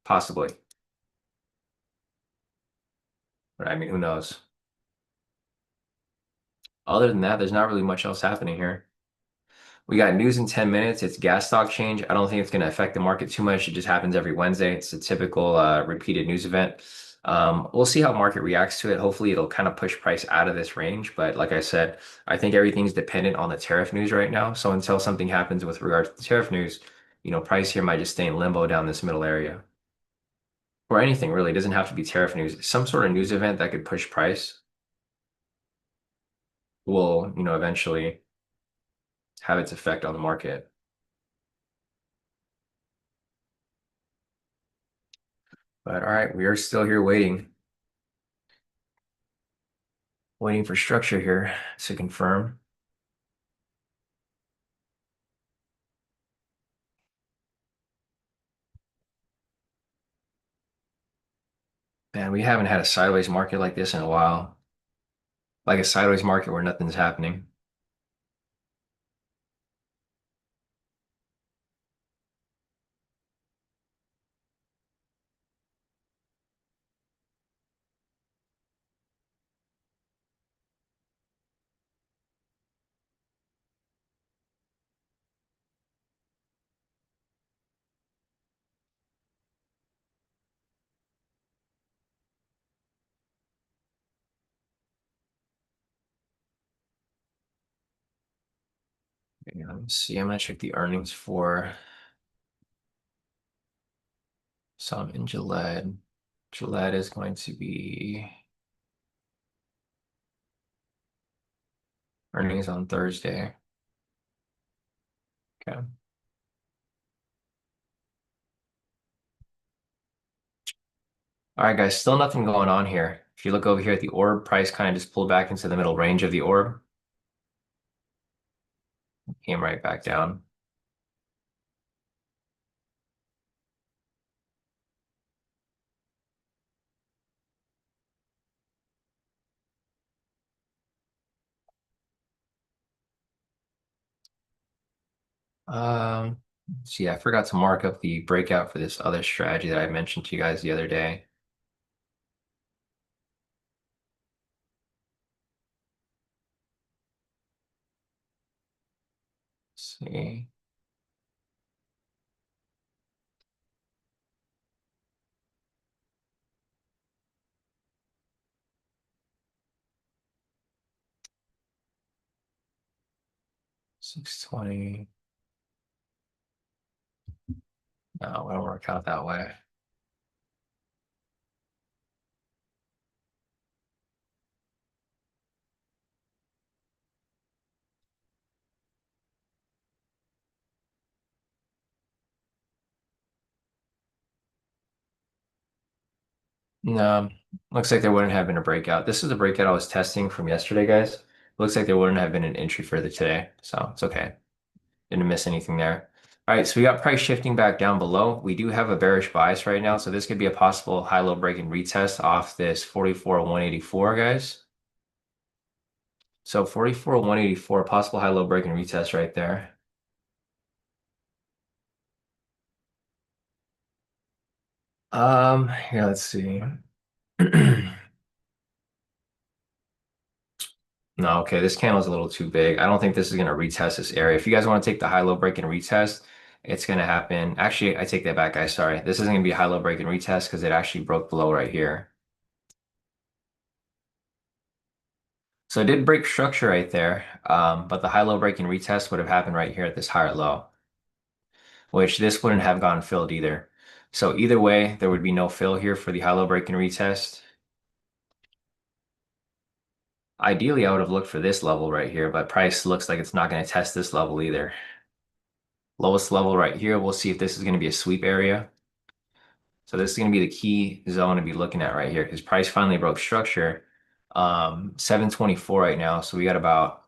possibly. But I mean, who knows? Other than that, there's not really much else happening here. We got news in 10 minutes. It's gas stock change. I don't think it's going to affect the market too much. It just happens every Wednesday. It's a typical repeated news event. We'll see how market reacts to it. Hopefully, it'll kind of push price out of this range. But like I said, I think everything's dependent on the tariff news right now. So until something happens with regards to the tariff news, price here might just stay in limbo down this middle area. Or anything really. It doesn't have to be tariff news. Some sort of news event that could push price will, eventually have its effect on the market. But all right, we are still here waiting for structure here to confirm. Man, we haven't had a sideways market like this in a while. Like a sideways market where nothing's happening. Let me see. I'm gonna check the earnings for some in Gillette. Gillette is going to be earnings on Thursday. Okay. All right, guys, still nothing going on here. If you look over here at the orb, price kind of just pulled back into the middle range of the orb. Came right back down. See, I forgot to mark up the breakout for this other strategy that I mentioned to you guys the other day. Let's see. $620. No, it don't work out that way. No, looks like there wouldn't have been a breakout. This is the breakout I was testing from yesterday, guys. Looks like there wouldn't have been an entry further today, so it's okay. Didn't miss anything there. All right, so we got price shifting back down below. We do have a bearish bias right now, so this could be a possible high-low break and retest off this 44,184, guys. So 44,184, possible high-low break and retest right there. Here, let's see. No, okay, this candle is a little too big. I don't think this is going to retest this area. If you guys want to take the high-low break and retest, it's going to happen. Actually, I take that back, guys. Sorry. This isn't going to be a high-low break and retest because it actually broke below right here. So it did break structure right there, but the high-low break and retest would have happened right here at this higher low, which this wouldn't have gone filled either. So either way, there would be no fill here for the high-low break and retest. Ideally, I would have looked for this level right here, but price looks like it's not going to test this level either. Lowest level right here. We'll see if this is going to be a sweep area. So this is going to be the key zone to be looking at right here because price finally broke structure. 7:24 right now. So we got about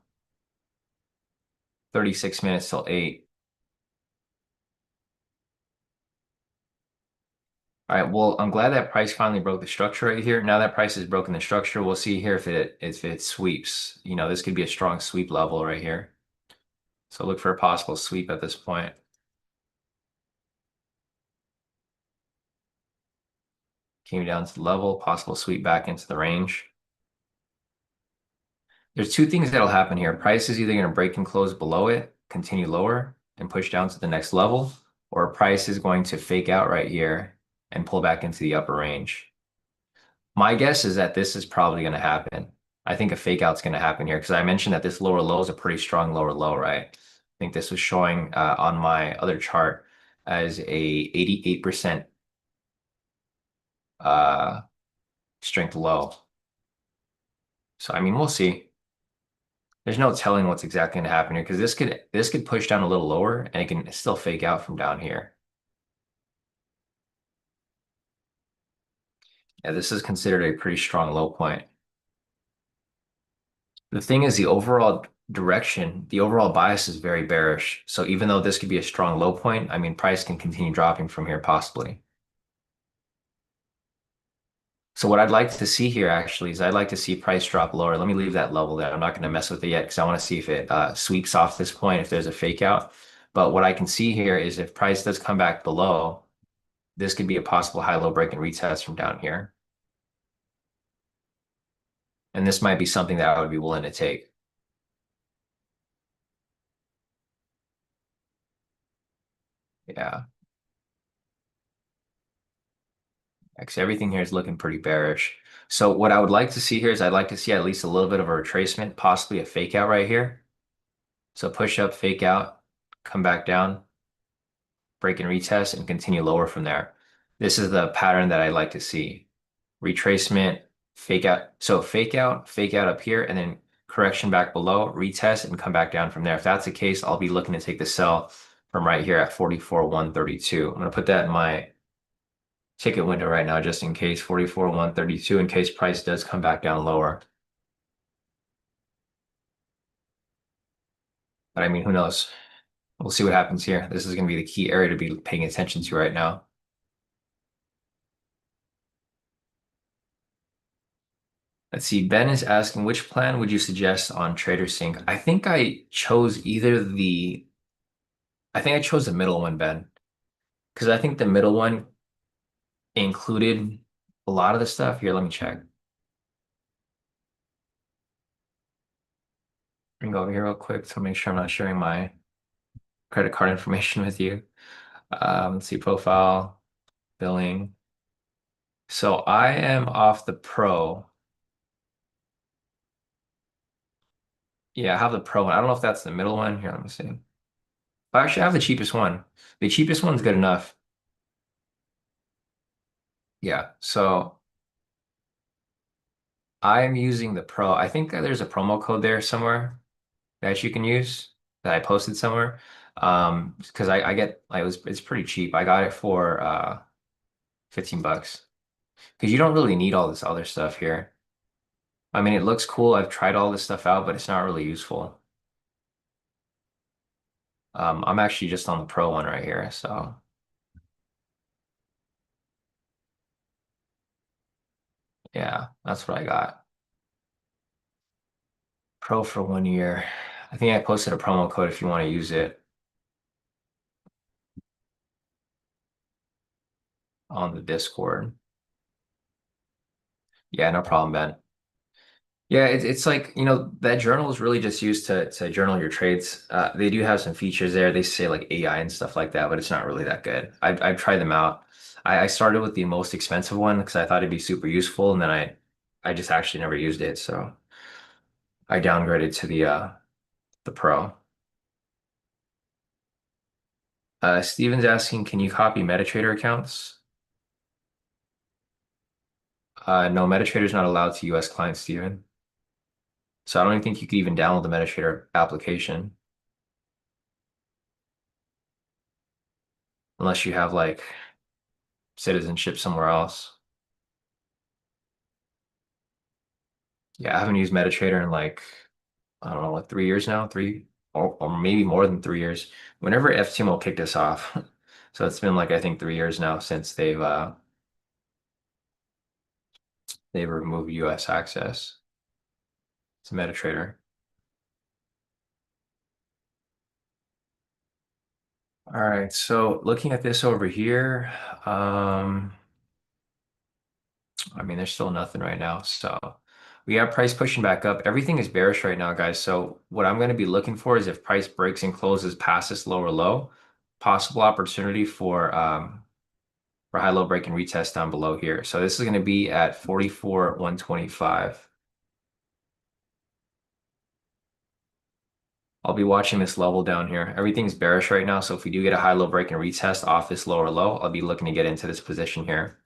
36 minutes till 8. All right, well, I'm glad that price finally broke the structure right here. Now that price has broken the structure, we'll see here if it sweeps. This could be a strong sweep level right here. So look for a possible sweep at this point. Came down to the level, possible sweep back into the range. There's two things that'll happen here. Price is either going to break and close below it, continue lower, and push down to the next level, or price is going to fake out right here and pull back into the upper range. My guess is that this is probably going to happen. I think a fake out's going to happen here because I mentioned that this lower low is a pretty strong lower low, right? I think this was showing on my other chart as a 88% uh, strength low. So, I mean, we'll see. There's no telling what's exactly going to happen here because this could push down a little lower and it can still fake out from down here. Yeah, this is considered a pretty strong low point. The thing is the overall direction, the overall bias is very bearish. So even though this could be a strong low point, I mean, price can continue dropping from here possibly. So what I'd like to see here actually is I'd like to see price drop lower. Let me leave that level there. I'm not going to mess with it yet because I want to see if it sweeps off this point, if there's a fake out. But what I can see here is if price does come back below, this could be a possible high-low break and retest from down here. And this might be something that I would be willing to take. Yeah. Actually, everything here is looking pretty bearish. So what I would like to see here is I'd like to see at least a little bit of a retracement, possibly a fake out right here. So push up, fake out, come back down, break and retest, and continue lower from there. This is the pattern that I like to see. Retracement, fake out. So fake out up here, and then correction back below, retest, and come back down from there. If that's the case, I'll be looking to take the sell from right here at 44,132. I'm going to put that in my ticket window right now, just in case 44,132, in case price does come back down lower. But I mean, who knows? We'll see what happens here. This is going to be the key area to be paying attention to right now. Let's see. Ben is asking, which plan would you suggest on TraderSync? I think I chose the middle one, Ben, because I think the middle one included a lot of the stuff. Here, let me check. Let me go over here real quick to make sure I'm not sharing my credit card information with you. Let's see, profile, billing. So I am off the pro. Yeah, I have the pro one. I don't know if that's the middle one. Here, let me see. Actually, I have the cheapest one. The cheapest one's good enough. Yeah, so I'm using the pro. I think that there's a promo code there somewhere that you can use that I posted somewhere. Because I get it's pretty cheap. I got it for 15 bucks. Because you don't really need all this other stuff here. I mean, it looks cool. I've tried all this stuff out, but it's not really useful. I'm actually just on the pro one right here, so yeah, that's what I got. Pro for 1 year. I think I posted a promo code if you want to use it on the Discord. Yeah, no problem, Ben. Yeah, it's like, that journal is really just used to journal your trades. They do have some features there. They say like AI and stuff like that, but it's not really that good. I've tried them out. I started with the most expensive one because I thought it'd be super useful, and then I just actually never used it, so I downgraded to the pro. Steven's asking, can you copy MetaTrader accounts? No, MetaTrader is not allowed to US clients, Steven. So I don't even think you could even download the MetaTrader application unless you have like citizenship somewhere else. Yeah, I haven't used MetaTrader in like, I don't know, like 3 years now, or maybe more than 3 years. Whenever FTMO kicked us off. So it's been like I think 3 years now since they've removed US access to MetaTrader. All right, so looking at this over here, I mean, there's still nothing right now. So we have price pushing back up. Everything is bearish right now, guys. So what I'm going to be looking for is if price breaks and closes past this lower low, possible opportunity for high low break and retest down below here. So this is going to be at 44,125. I'll be watching this level down here. Everything's bearish right now. So if we do get a high low break and retest off this lower low, I'll be looking to get into this position here.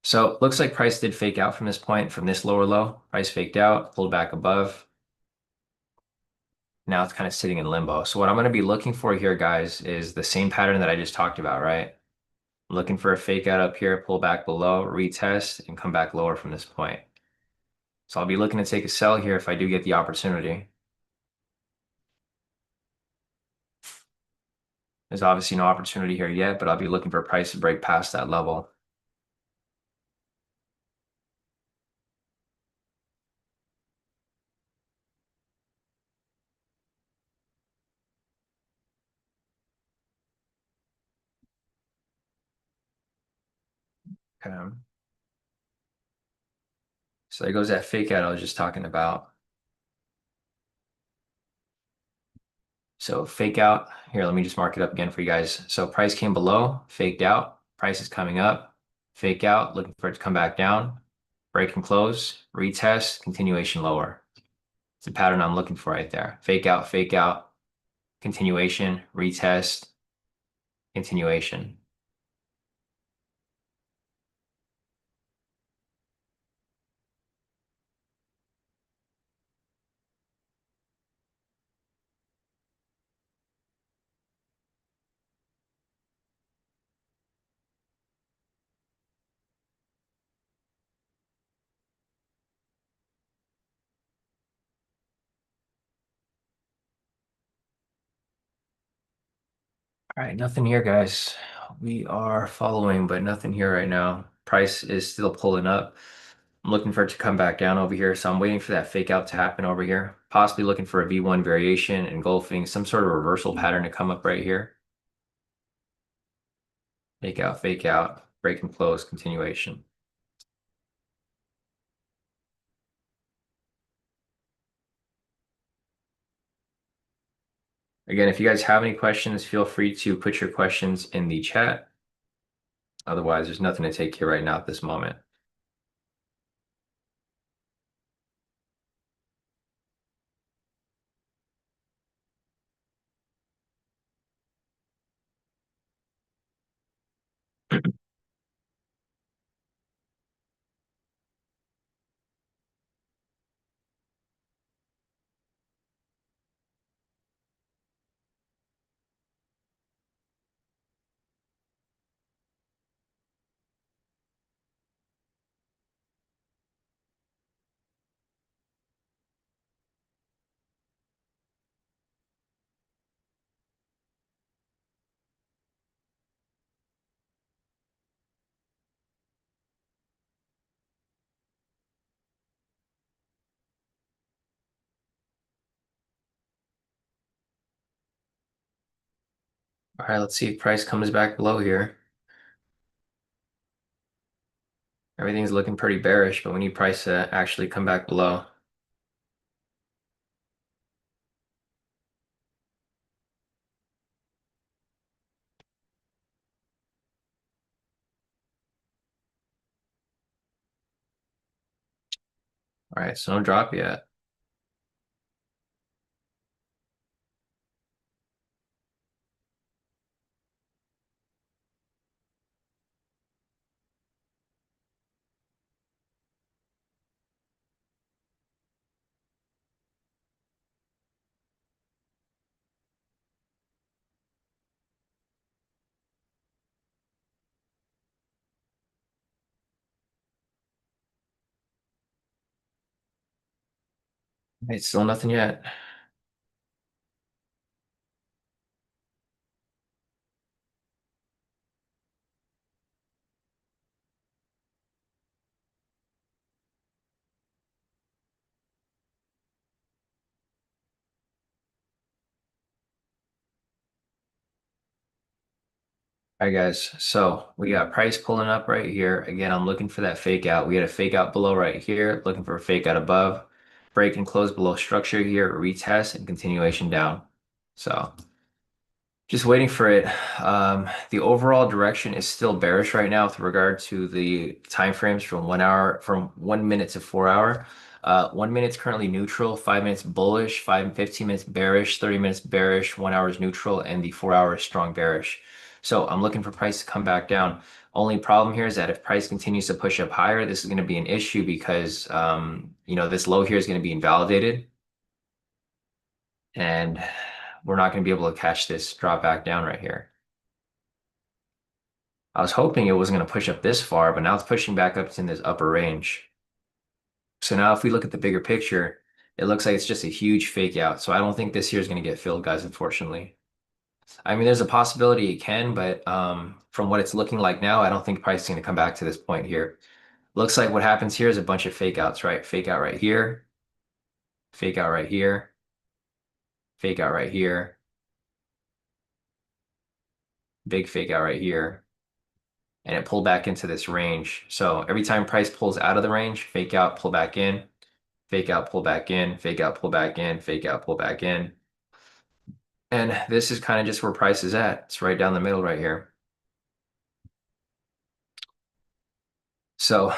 So looks like price did fake out from this point, from this lower low. Price faked out, pulled back above. Now it's kind of sitting in limbo. So what I'm going to be looking for here, guys, is the same pattern that I just talked about, right? I'm looking for a fake out up here, pull back below, retest, and come back lower from this point. So I'll be looking to take a sell here if I do get the opportunity. There's obviously no opportunity here yet, but I'll be looking for price to break past that level. Okay. So there goes that fake out I was just talking about. So fake out here, let me just mark it up again for you guys. So price came below, faked out, price is coming up, fake out, looking for it to come back down, break and close, retest, continuation lower. It's a pattern I'm looking for right there. Fake out, continuation, retest, continuation. All right, nothing here, guys. We are following, but nothing here right now. Price is still pulling up. I'm looking for it to come back down over here. So I'm waiting for that fake out to happen over here. Possibly looking for a V1 variation, engulfing some sort of reversal pattern to come up right here. Fake out, break and close, continuation. Again, if you guys have any questions, feel free to put your questions in the chat. Otherwise, there's nothing to take here right now at this moment. All right, let's see if price comes back below here. Everything's looking pretty bearish, but we need price to actually come back below. All right, so no drop yet. It's still nothing yet. All right, guys. So we got price pulling up right here. Again, I'm looking for that fake out. We had a fake out below right here, looking for a fake out above. Break and close below structure here, retest and continuation down. So just waiting for it. The overall direction is still bearish right now with regard to the time frames from 1 hour, from 1 minute to 4 hour. 1 minute's currently neutral, 5 minutes bullish, 15 minutes bearish, 30 minutes bearish, 1 hour is neutral, and the 4 hour is strong bearish. So I'm looking for price to come back down. Only problem here is that if price continues to push up higher, this is going to be an issue because this low here is going to be invalidated, and we're not going to be able to catch this drop back down right here. I was hoping it wasn't going to push up this far, but now it's pushing back up in this upper range. So now if we look at the bigger picture, it looks like it's just a huge fake out. So I don't think this here is going to get filled, guys, unfortunately. I mean, there's a possibility it can, but from what it's looking like now, I don't think price is going to come back to this point here. Looks like what happens here is a bunch of fake outs, right? Fake out right here, fake out right here, fake out right here, big fake out right here, and it pulled back into this range. So every time price pulls out of the range, fake out, pull back in, fake out, pull back in, fake out, pull back in, fake out, pull back in. And this is kind of just where price is at. It's right down the middle right here. So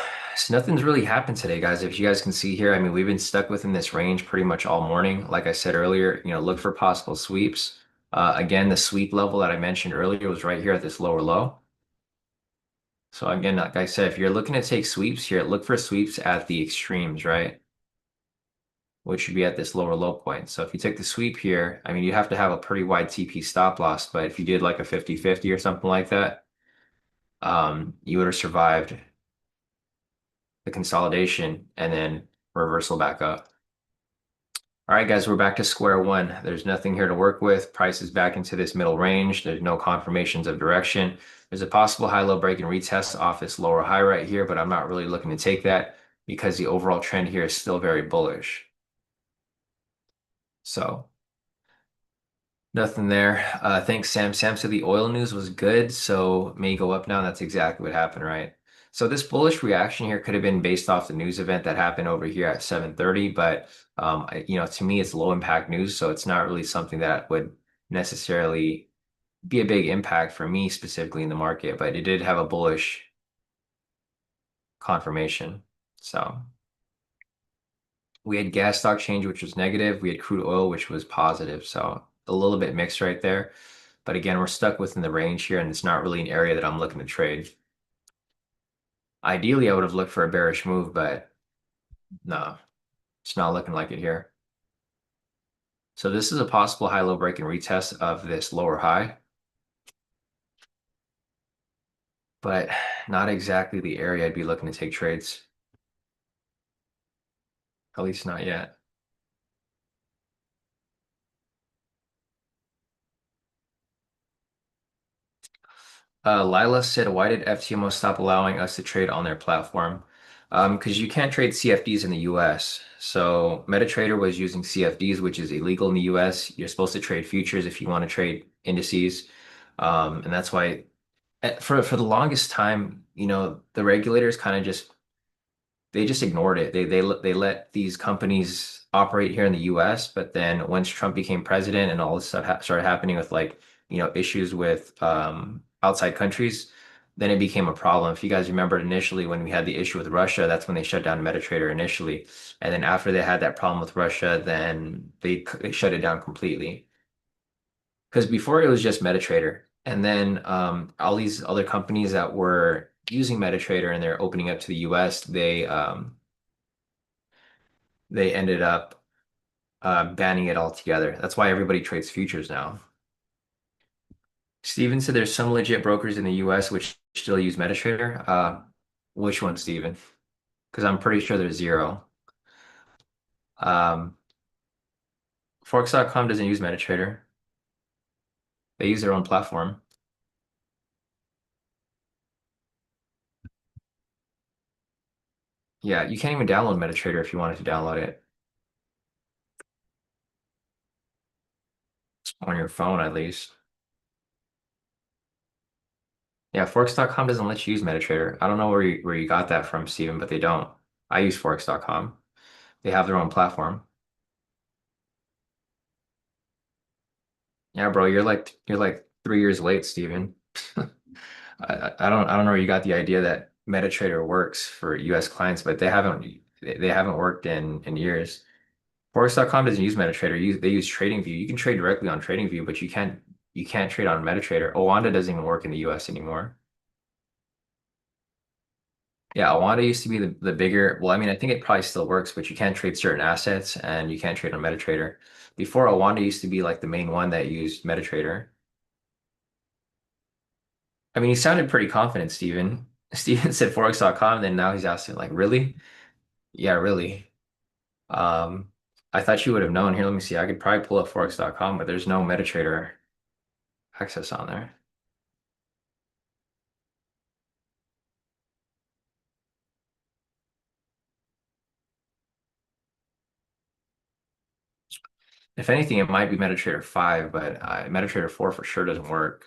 nothing's really happened today, guys. If you guys can see here, I mean, we've been stuck within this range pretty much all morning. Like I said earlier, look for possible sweeps. Again, the sweep level that I mentioned earlier was right here at this lower low. So again, like I said, if you're looking to take sweeps here, look for sweeps at the extremes, right? Which should be at this lower low point. So if you take the sweep here, I mean, you have to have a pretty wide TP stop loss, but if you did like a 50-50 or something like that, you would have survived the consolidation and then reversal back up. All right, guys, we're back to square one. There's nothing here to work with. Price is back into this middle range. There's no confirmations of direction. There's a possible high-low break and retest off this lower high right here, but I'm not really looking to take that because the overall trend here is still very bullish. So nothing there. Thanks, Sam. Sam said the oil news was good, so may go up now. That's exactly what happened, right? So this bullish reaction here could have been based off the news event that happened over here at 7:30, but to me, it's low impact news, so it's not really something that would necessarily be a big impact for me specifically in the market, but it did have a bullish confirmation. So we had gas stock change, which was negative. We had crude oil, which was positive. So a little bit mixed right there. But again, we're stuck within the range here, and it's not really an area that I'm looking to trade. Ideally, I would have looked for a bearish move, but no, it's not looking like it here. So this is a possible high-low break and retest of this lower high, but not exactly the area I'd be looking to take trades. At least not yet. Lila said, why did FTMO stop allowing us to trade on their platform? Because you can't trade CFDs in the US. So MetaTrader was using CFDs, which is illegal in the US. You're supposed to trade futures if you want to trade indices. And that's why for the longest time, the regulators kind of just ignored it. They let these companies operate here in the US, but then once Trump became president and all this stuff started happening with like, issues with outside countries, then it became a problem. If you guys remember initially when we had the issue with Russia, that's when they shut down MetaTrader initially. And then after they had that problem with Russia, then they shut it down completely. Because before it was just MetaTrader. And then all these other companies that were using MetaTrader and they're opening up to the US, they ended up banning it altogether. That's why everybody trades futures now. Steven said there's some legit brokers in the US which still use MetaTrader. Which one, Steven? Because I'm pretty sure there's zero. Um, Forex.com doesn't use MetaTrader. They use their own platform. Yeah, you can't even download MetaTrader if you wanted to download it on your phone at least. Yeah, Forex.com doesn't let you use MetaTrader. I don't know where you got that from, Steven, but they don't. I use Forex.com. They have their own platform. Yeah, bro, you're like 3 years late, Steven. I don't know where you got the idea that MetaTrader works for US clients, but they haven't worked in years. Forex.com doesn't use MetaTrader. They use TradingView. You can trade directly on TradingView, but you can't trade on MetaTrader. Owanda doesn't even work in the US anymore. Yeah, Owanda used to be the bigger. Well, I mean, I think it probably still works, but you can't trade certain assets and you can't trade on MetaTrader. Before, Owanda used to be like the main one that used MetaTrader. I mean, he sounded pretty confident, Steven. Steven said Forex.com, then now he's asking, like, really? Yeah, really. Um, I thought you would have known. Here, let me see. I could probably pull up Forex.com, but there's no MetaTrader access on there. If anything, it might be MetaTrader 5, but MetaTrader 4 for sure doesn't work.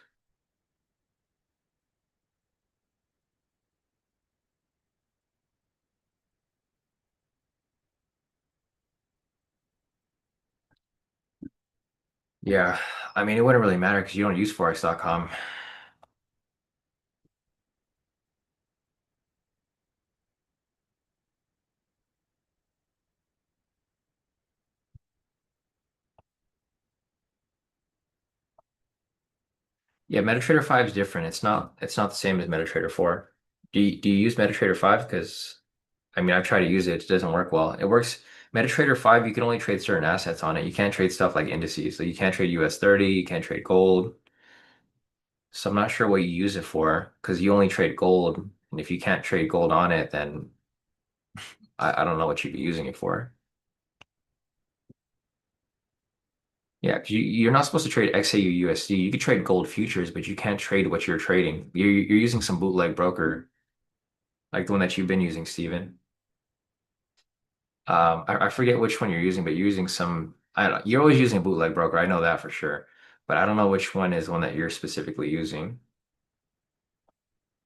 Yeah, I mean, it wouldn't really matter because you don't use Forex.com. Yeah, MetaTrader 5 is different. It's not the same as MetaTrader 4. Do you use MetaTrader 5? Because I mean, I've tried to use it. It doesn't work well. It works MetaTrader 5, you can only trade certain assets on it. You can't trade stuff like indices. So you can't trade US 30, you can't trade gold. So I'm not sure what you use it for because you only trade gold. And if you can't trade gold on it, then I don't know what you'd be using it for. Yeah, 'cause you're not supposed to trade XAU USD. You could trade gold futures, but you can't trade what you're trading. You're using some bootleg broker, like the one that you've been using, Steven. I forget which one you're using, but you're using some, I don't know, you're always using a bootleg broker. I know that for sure. But I don't know which one is one that you're specifically using.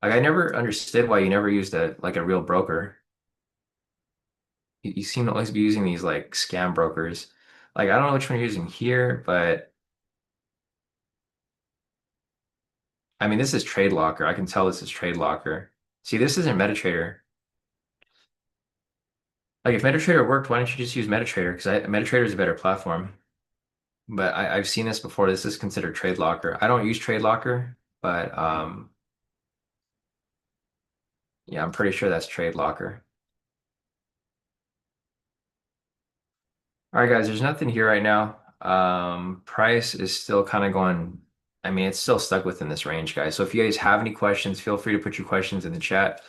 Like I never understood why you never used a real broker. You seem to always be using these like scam brokers. Like I don't know which one you're using here, but I mean this is Trade Locker. I can tell this is Trade Locker. See, this isn't MetaTrader. Like if MetaTrader worked, why don't you just use MetaTrader? Because MetaTrader is a better platform. But I've seen this before. This is considered Trade Locker. I don't use Trade Locker, but yeah, I'm pretty sure that's Trade Locker. All right, guys, there's nothing here right now. Price is still kind of going, I mean, it's still stuck within this range, guys. So if you guys have any questions, feel free to put your questions in the chat.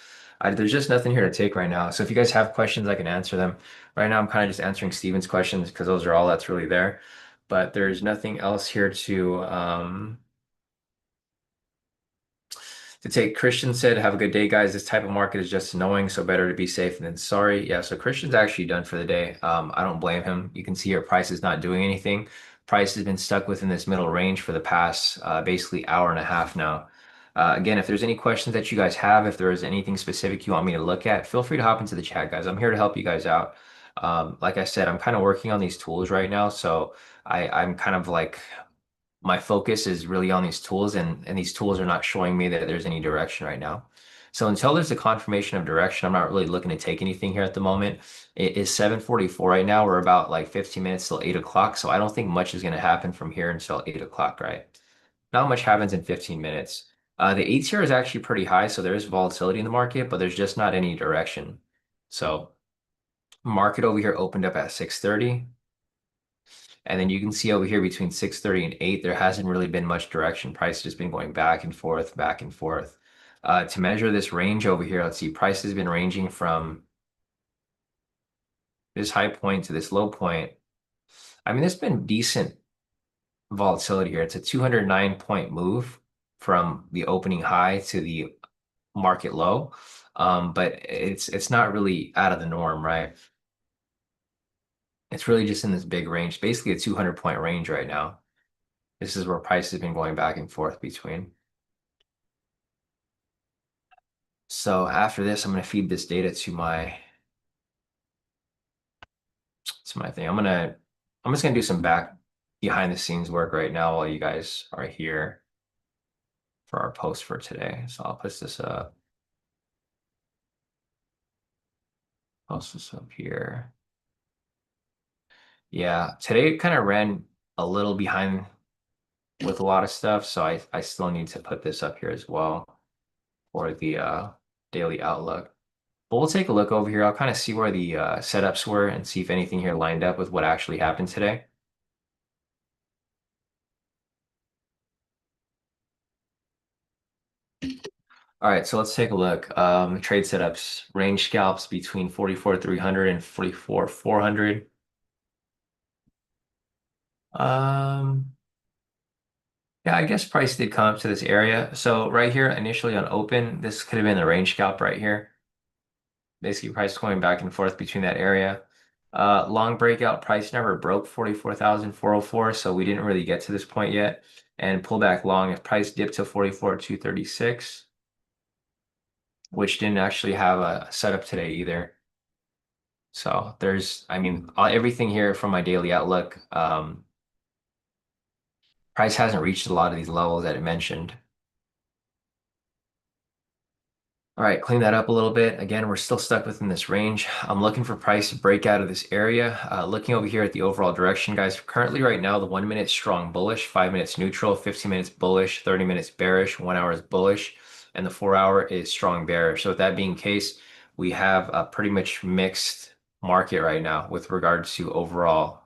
There's just nothing here to take right now. So if you guys have questions, I can answer them. Right now, I'm kind of just answering Steven's questions because those are all that's really there. But there's nothing else here to take. Christian said, have a good day, guys. This type of market is just annoying, so better to be safe than sorry. Yeah, so Christian's actually done for the day. I don't blame him. You can see here price is not doing anything. Price has been stuck within this middle range for the past basically hour and a half now. Again, if there's any questions that you guys have, if there is anything specific you want me to look at, feel free to hop into the chat, guys. I'm here to help you guys out. Like I said, I'm kind of working on these tools right now, so I'm kind of like my focus is really on these tools and these tools are not showing me that there's any direction right now. So until there's a confirmation of direction, I'm not really looking to take anything here at the moment. It is 7:44 right now. We're about like 15 minutes till 8 o'clock. So I don't think much is going to happen from here until 8 o'clock, right? Not much happens in 15 minutes. The 8 tier is actually pretty high, so there is volatility in the market, but there's just not any direction. So market over here opened up at 6:30. And then you can see over here between 6:30 and 8, there hasn't really been much direction. Price has been going back and forth, back and forth. To measure this range over here, let's see, price has been ranging from this high point to this low point. I mean, there's been decent volatility here. It's a 209 point move from the opening high to the market low. But it's not really out of the norm, right? It's really just in this big range, basically a 200 point range right now. This is where price has been going back and forth between. So after this, I'm going to feed this data to my thing. I'm just gonna do some back behind the scenes work right now while you guys are here for our post for today. So I'll post this up here. Yeah, today kind of ran a little behind with a lot of stuff, so I still need to put this up here as well for the daily outlook. But we'll take a look over here. I'll kind of see where the setups were and see if anything here lined up with what actually happened today. All right, so let's take a look. Trade setups, range scalps between 44,300 and 44,400. Um, yeah, I guess price did come up to this area. So right here, initially on open, this could have been the range scalp right here. Basically, price going back and forth between that area. Long breakout price never broke 44,404, so we didn't really get to this point yet. And pullback long, if price dipped to 44,236, which didn't actually have a setup today either. So I mean, everything here from my daily outlook, price hasn't reached a lot of these levels that it mentioned. All right, clean that up a little bit. Again, we're still stuck within this range. I'm looking for price to break out of this area. Looking over here at the overall direction, guys, currently right now, the 1 minute strong bullish, 5 minutes neutral, 15 minutes bullish, 30 minutes bearish, 1 hour is bullish, and the 4 hour is strong bearish. So with that being the case, we have a pretty much mixed market right now with regards to overall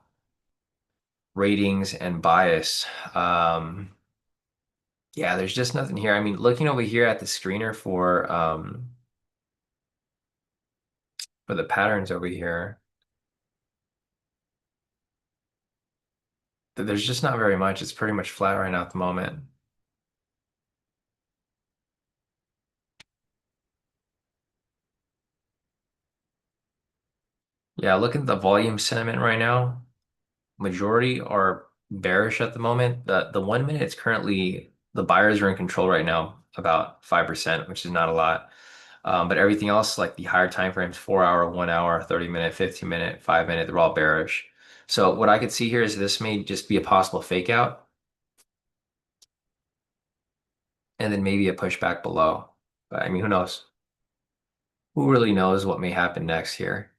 ratings and bias. Yeah, there's just nothing here. I mean, looking over here at the screener for the patterns over here, there's just not very much. It's pretty much flat right now at the moment. Yeah, look at the volume sentiment right now. Majority are bearish at the moment. The 1 minute it's currently the buyers are in control right now, about 5%, which is not a lot. But everything else, like the higher time frames, 4 hour, 1 hour, 30 minute, 15 minute, 5 minute, they're all bearish. So what I could see here is this may just be a possible fake out and then maybe a pushback below. But I mean, who knows? Who really knows what may happen next here?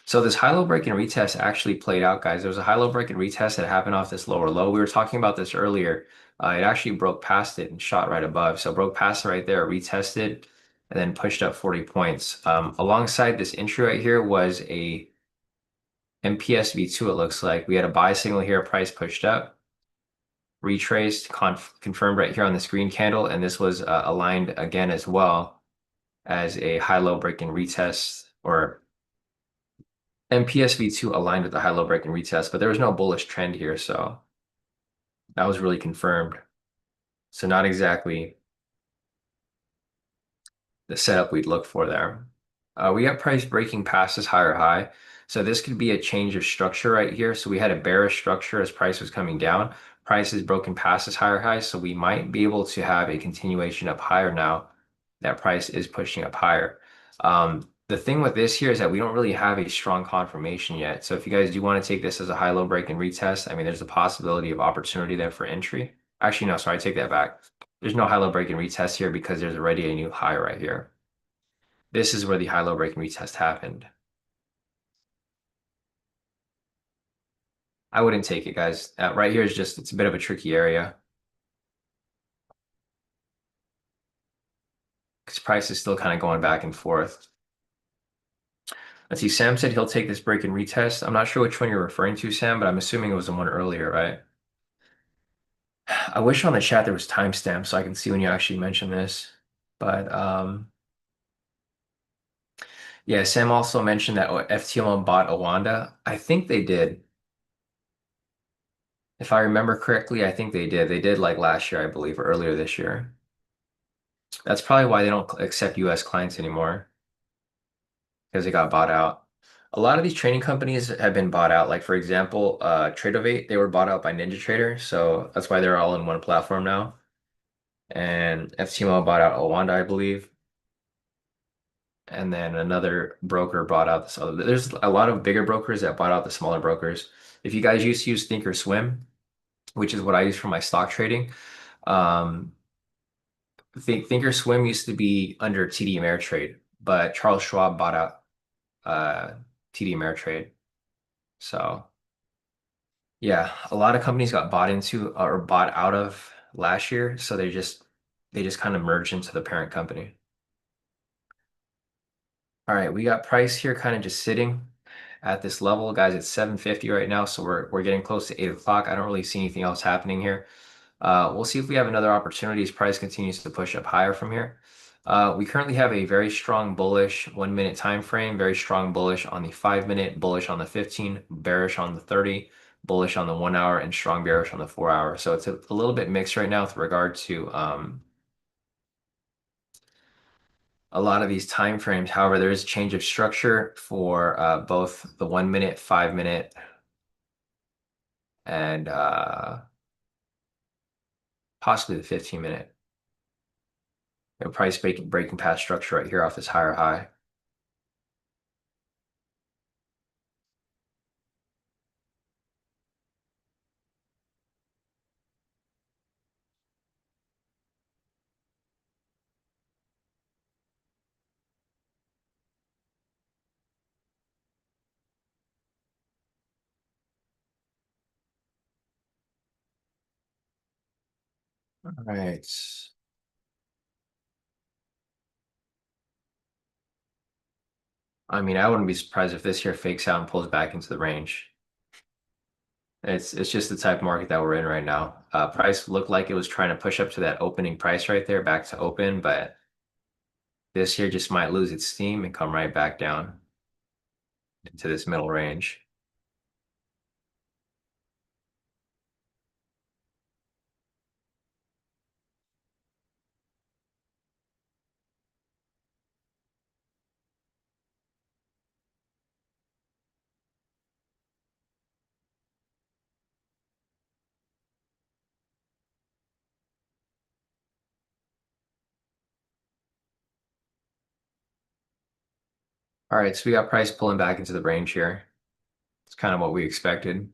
So this high-low break and retest actually played out, guys. There was a high-low break and retest that happened off this lower low. We were talking about this earlier. It actually broke past it and shot right above. So broke past it right there, retested, and then pushed up 40 points. Alongside this entry right here was a MPSV2, it looks like. We had a buy signal here, price pushed up, retraced, confirmed right here on this green candle, and this was aligned again as well as a high-low break and retest, or MPSV2 aligned with the high-low break and retest, but there was no bullish trend here, so that was really confirmed. So not exactly the setup we'd look for there. We got price breaking past this higher high. So this could be a change of structure right here. So we had a bearish structure as price was coming down. Price is broken past this higher high. So we might be able to have a continuation up higher now that price is pushing up higher. The thing with this here is that we don't really have a strong confirmation yet. So if you guys do want to take this as a high-low break and retest, I mean, there's a possibility of opportunity there for entry. Actually, no, sorry, I take that back. There's no high-low break and retest here because there's already a new high right here. This is where the high-low break and retest happened. I wouldn't take it, guys. Right here is it's a bit of a tricky area because price is still kind of going back and forth. Let's see, Sam said he'll take this break and retest. I'm not sure which one you're referring to, Sam, but I'm assuming it was the one earlier, right? I wish on the chat there was timestamps so I can see when you actually mentioned this. But Yeah, Sam also mentioned that FTMO bought Awanda. I think they did. If I remember correctly, I think they did. They did like last year, I believe, or earlier this year. That's probably why they don't accept US clients anymore because they got bought out. A lot of these trading companies have been bought out. Like for example, Tradeovate, they were bought out by NinjaTrader, so that's why they're all in one platform now. And FTMO bought out Owanda, I believe. And then another broker bought out this other. There's a lot of bigger brokers that bought out the smaller brokers. If you guys used to use Thinkorswim, which is what I use for my stock trading, um, Thinkorswim used to be under TD Ameritrade, but Charles Schwab bought out TD Ameritrade. So yeah, a lot of companies got bought into or bought out of last year, so they just kind of merged into the parent company. All right, we got price here kind of just sitting at this level, guys. It's 7:50 right now, so we're getting close to 8 o'clock. I don't really see anything else happening here. We'll see if we have another opportunity as price continues to push up higher from here. We currently have a very strong bullish 1 minute time frame, very strong bullish on the 5 minute, bullish on the 15, bearish on the 30, bullish on the 1 hour, and strong bearish on the 4 hour. So it's a little bit mixed right now with regard to a lot of these time frames. However, there is a change of structure for both the 1 minute, 5 minute, and possibly the 15 minute. Price breaking past structure right here off this higher high. All right. I mean, I wouldn't be surprised if this here fakes out and pulls back into the range. It's just the type of market that we're in right now. Price looked like it was trying to push up to that opening price right there, back to open, but this here just might lose its steam and come right back down into this middle range. All right, so we got price pulling back into the range here. It's kind of what we expected.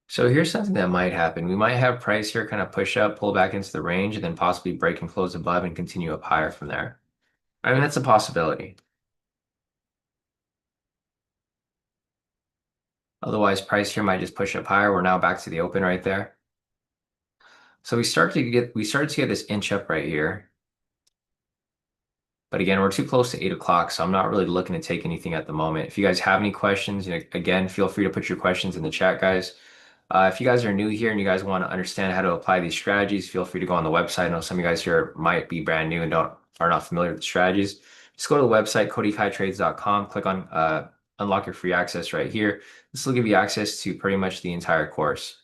So here's something that might happen. We might have price here kind of push up, pull back into the range, and then possibly break and close above and continue up higher from there. I mean, that's a possibility. Otherwise, price here might just push up higher. We're now back to the open right there. So we started to get this inch up right here. But again, we're too close to 8 o'clock, so I'm not really looking to take anything at the moment. If you guys have any questions, again, feel free to put your questions in the chat, guys. If you guys are new here and you guys want to understand how to apply these strategies, feel free to go on the website. I know some of you guys here might be brand new and are not familiar with the strategies. Just go to the website, kodikaitrades.com, click on unlock your free access right here. This will give you access to pretty much the entire course.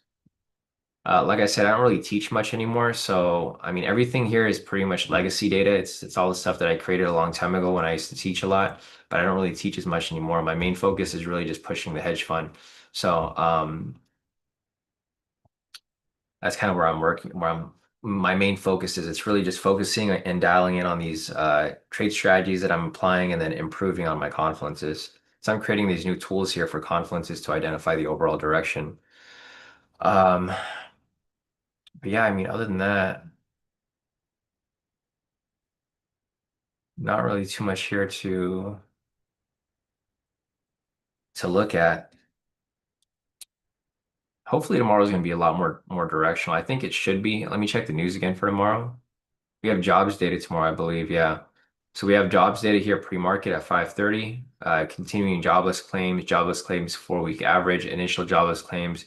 Like I said, I don't really teach much anymore. So, I mean, everything here is pretty much legacy data. It's all the stuff that I created a long time ago when I used to teach a lot, but I don't really teach as much anymore. My main focus is really just pushing the hedge fund. So, that's kind of where I'm working, my main focus is it's really just focusing and dialing in on these trade strategies that I'm applying and then improving on my confluences. So I'm creating these new tools here for confluences to identify the overall direction. Um, but yeah, I mean, other than that, not really too much here to look at. Hopefully tomorrow is going to be a lot more directional. I think it should be. Let me check the news again for tomorrow. We have jobs data tomorrow, I believe. Yeah. So we have jobs data here pre-market at 5:30. Continuing jobless claims 4-week average, initial jobless claims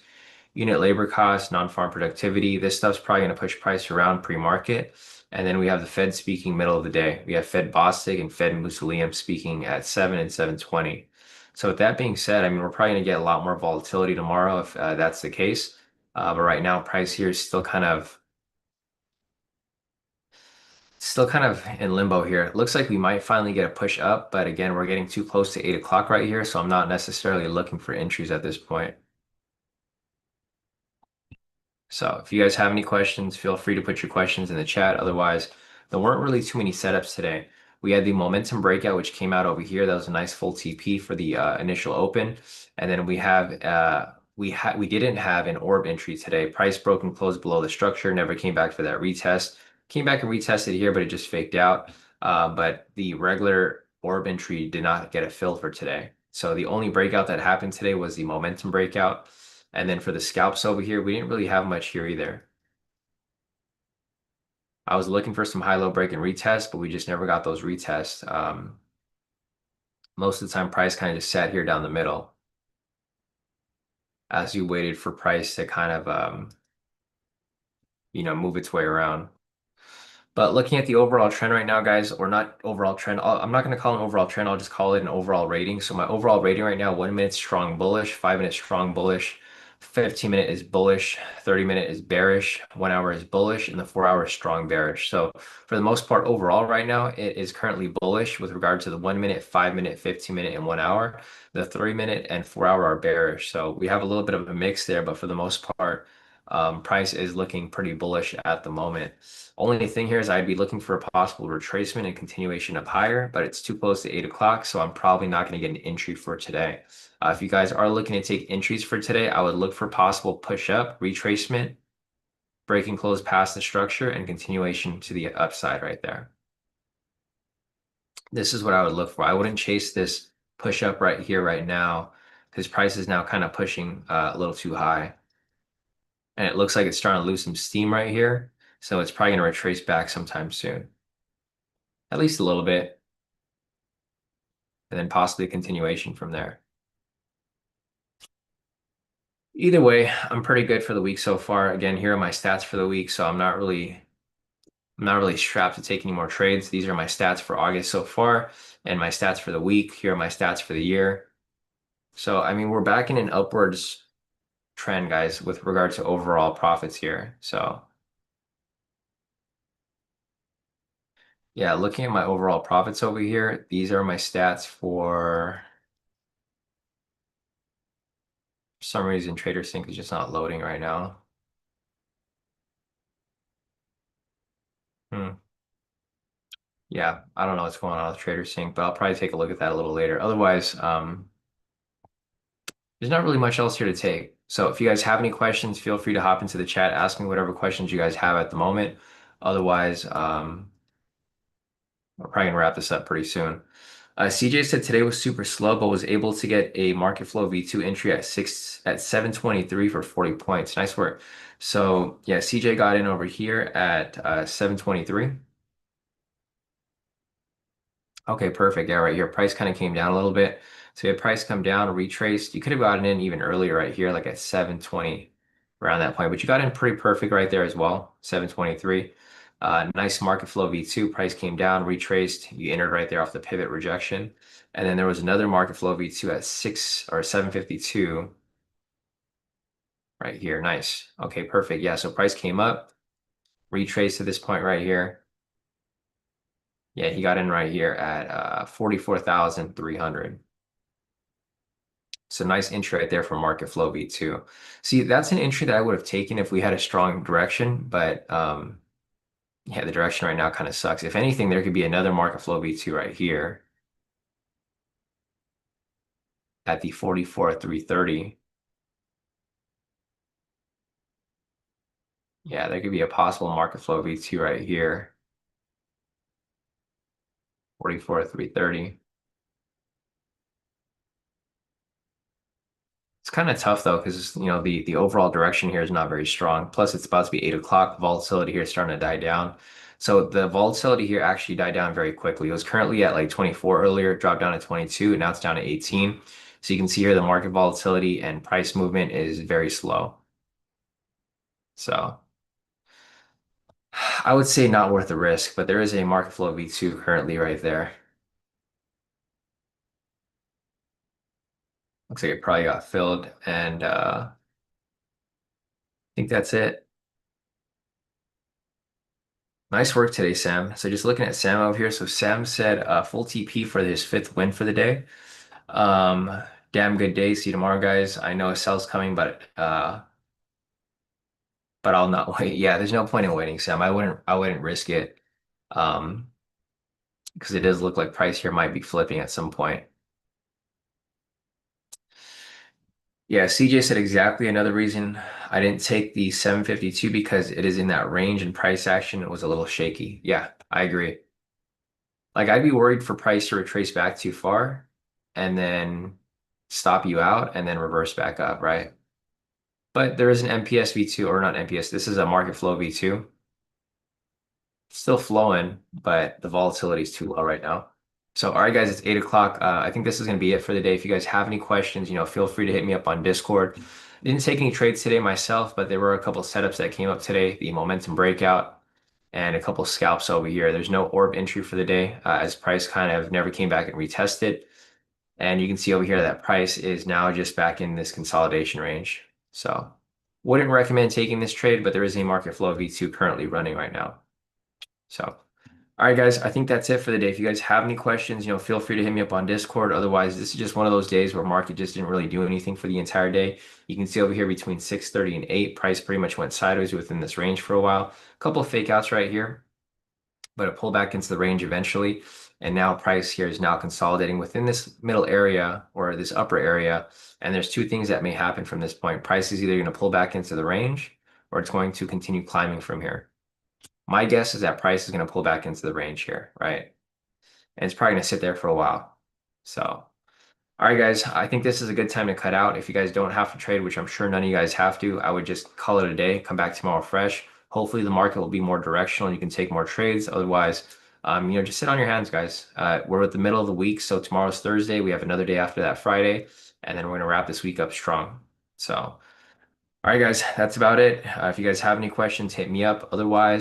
unit labor costs, non-farm productivity. This stuff's probably going to push price around pre-market. And then we have the Fed speaking middle of the day. We have Fed Bostic and Fed Musolium speaking at 7 and 7:20. So with that being said, I mean, we're probably going to get a lot more volatility tomorrow if that's the case. But right now, price here is still kind of in limbo here. It looks like we might finally get a push up, but again, we're getting too close to 8 o'clock right here, so I'm not necessarily looking for entries at this point. So if you guys have any questions, feel free to put your questions in the chat. Otherwise, there weren't really too many setups today. We had the momentum breakout, which came out over here. That was a nice full TP for the initial open. And then we didn't have an orb entry today. Price broke and closed below the structure, never came back for that retest. Came back and retested here, but it just faked out. But the regular orb entry did not get a fill for today. So the only breakout that happened today was the momentum breakout. And then for the scalps over here, we didn't really have much here either. I was looking for some high-low break and retest, but we just never got those retests. Most of the time, price kind of just sat here down the middle as you waited for price to kind of, move its way around. But looking at the overall trend right now, guys, or not overall trend, I'm not going to call it an overall trend. I'll just call it an overall rating. So my overall rating right now, 1 minute strong bullish, 5 minute strong bullish, 15 minute is bullish, 30 minute is bearish, 1 hour is bullish, and the 4 hour is strong bearish. So for the most part, overall right now, it is currently bullish with regard to the 1 minute, 5 minute, 15 minute, and 1 hour. The 3 minute and 4 hour are bearish. So we have a little bit of a mix there, but for the most part, price is looking pretty bullish at the moment. Only thing here is I'd be looking for a possible retracement and continuation up higher, but it's too close to 8 o'clock, so I'm probably not going to get an entry for today. If you guys are looking to take entries for today, I would look for possible push up, retracement, break and close past the structure, and continuation to the upside right there. This is what I would look for. I wouldn't chase this push up right here, right now, because price is now kind of pushing a little too high. And it looks like it's starting to lose some steam right here. So it's probably going to retrace back sometime soon. At least a little bit. And then possibly a continuation from there. Either way, I'm pretty good for the week so far. Again, here are my stats for the week, so I'm not really strapped to take any more trades. These are my stats for August so far, and my stats for the week. Here are my stats for the year. So, I mean, we're back in an upwards trend, guys, with regard to overall profits here. So, yeah, looking at my overall profits over here, these are my stats for some reason TraderSync is just not loading right now. Yeah, I don't know what's going on with TraderSync, but I'll probably take a look at that a little later. Otherwise, there's not really much else here to take. So if you guys have any questions, feel free to hop into the chat, ask me whatever questions you guys have at the moment. Otherwise, we're probably gonna wrap this up pretty soon. CJ said today was super slow, but was able to get a market flow V2 entry at 723 for 40 points. Nice work. So yeah, CJ got in over here at 723. Okay, perfect. Yeah, right here. Price kind of came down a little bit. So you had price come down, retraced. You could have gotten in even earlier right here, like at 720 around that point, but you got in pretty perfect right there as well, 723. Nice market flow V2. Price came down, retraced. You entered right there off the pivot rejection. And then there was another market flow V2 at 752 right here. Nice. Okay, perfect. Yeah, so price came up, retraced to this point right here. Yeah, he got in right here at 44,300. So nice entry right there for market flow V2. See, that's an entry that I would have taken if we had a strong direction, but yeah, the direction right now kind of sucks. If anything, there could be another market flow V2 right here at the 44,330. Yeah, there could be a possible market flow V2 right here, 44,330. It's kind of tough though, because the overall direction here is not very strong. Plus, it's about to be 8 o'clock. Volatility here is starting to die down. So the volatility here actually died down very quickly. It was currently at like 24 earlier, dropped down to 22, and now it's down to 18. So you can see here the market volatility and price movement is very slow. So I would say not worth the risk, but there is a market flow V2 currently right there. Looks like it probably got filled, and I think that's it. Nice work today, Sam. So just looking at Sam over here. So Sam said full TP for his fifth win for the day. Damn good day. See you tomorrow, guys. I know a sell's coming, but I'll not wait. Yeah, there's no point in waiting, Sam. I wouldn't risk it. Um, because it does look like price here might be flipping at some point. Yeah, CJ said exactly another reason I didn't take the 752 because it is in that range and price action was a little shaky. Yeah, I agree. Like I'd be worried for price to retrace back too far and then stop you out and then reverse back up, right? But there is an MPS V2 or not MPS. This is a market flow V2. Still flowing, but the volatility is too low right now. So, all right, guys, it's 8 o'clock. I think this is going to be it for the day. If you guys have any questions, feel free to hit me up on Discord. Didn't take any trades today myself, but there were a couple setups that came up today, the momentum breakout and a couple scalps over here. There's no orb entry for the day as price kind of never came back and retested. And you can see over here that price is now just back in this consolidation range. So wouldn't recommend taking this trade, but there is a market flow V2 currently running right now. So, all right, guys, I think that's it for the day. If you guys have any questions, feel free to hit me up on Discord. Otherwise, this is just one of those days where market just didn't really do anything for the entire day. You can see over here between 6:30 and 8, price pretty much went sideways within this range for a while. A couple of fake outs right here, but it pulled back into the range eventually. And now price here is now consolidating within this middle area or this upper area. And there's two things that may happen from this point. Price is either going to pull back into the range or it's going to continue climbing from here. My guess is that price is going to pull back into the range here, right? And it's probably going to sit there for a while. So, all right, guys, I think this is a good time to cut out. If you guys don't have to trade, which I'm sure none of you guys have to, I would just call it a day, come back tomorrow fresh. Hopefully the market will be more directional and you can take more trades. Otherwise, just sit on your hands, guys. We're at the middle of the week, so tomorrow's Thursday. We have another day after that Friday, and then we're going to wrap this week up strong. So, all right, guys, that's about it. If you guys have any questions, hit me up. Otherwise,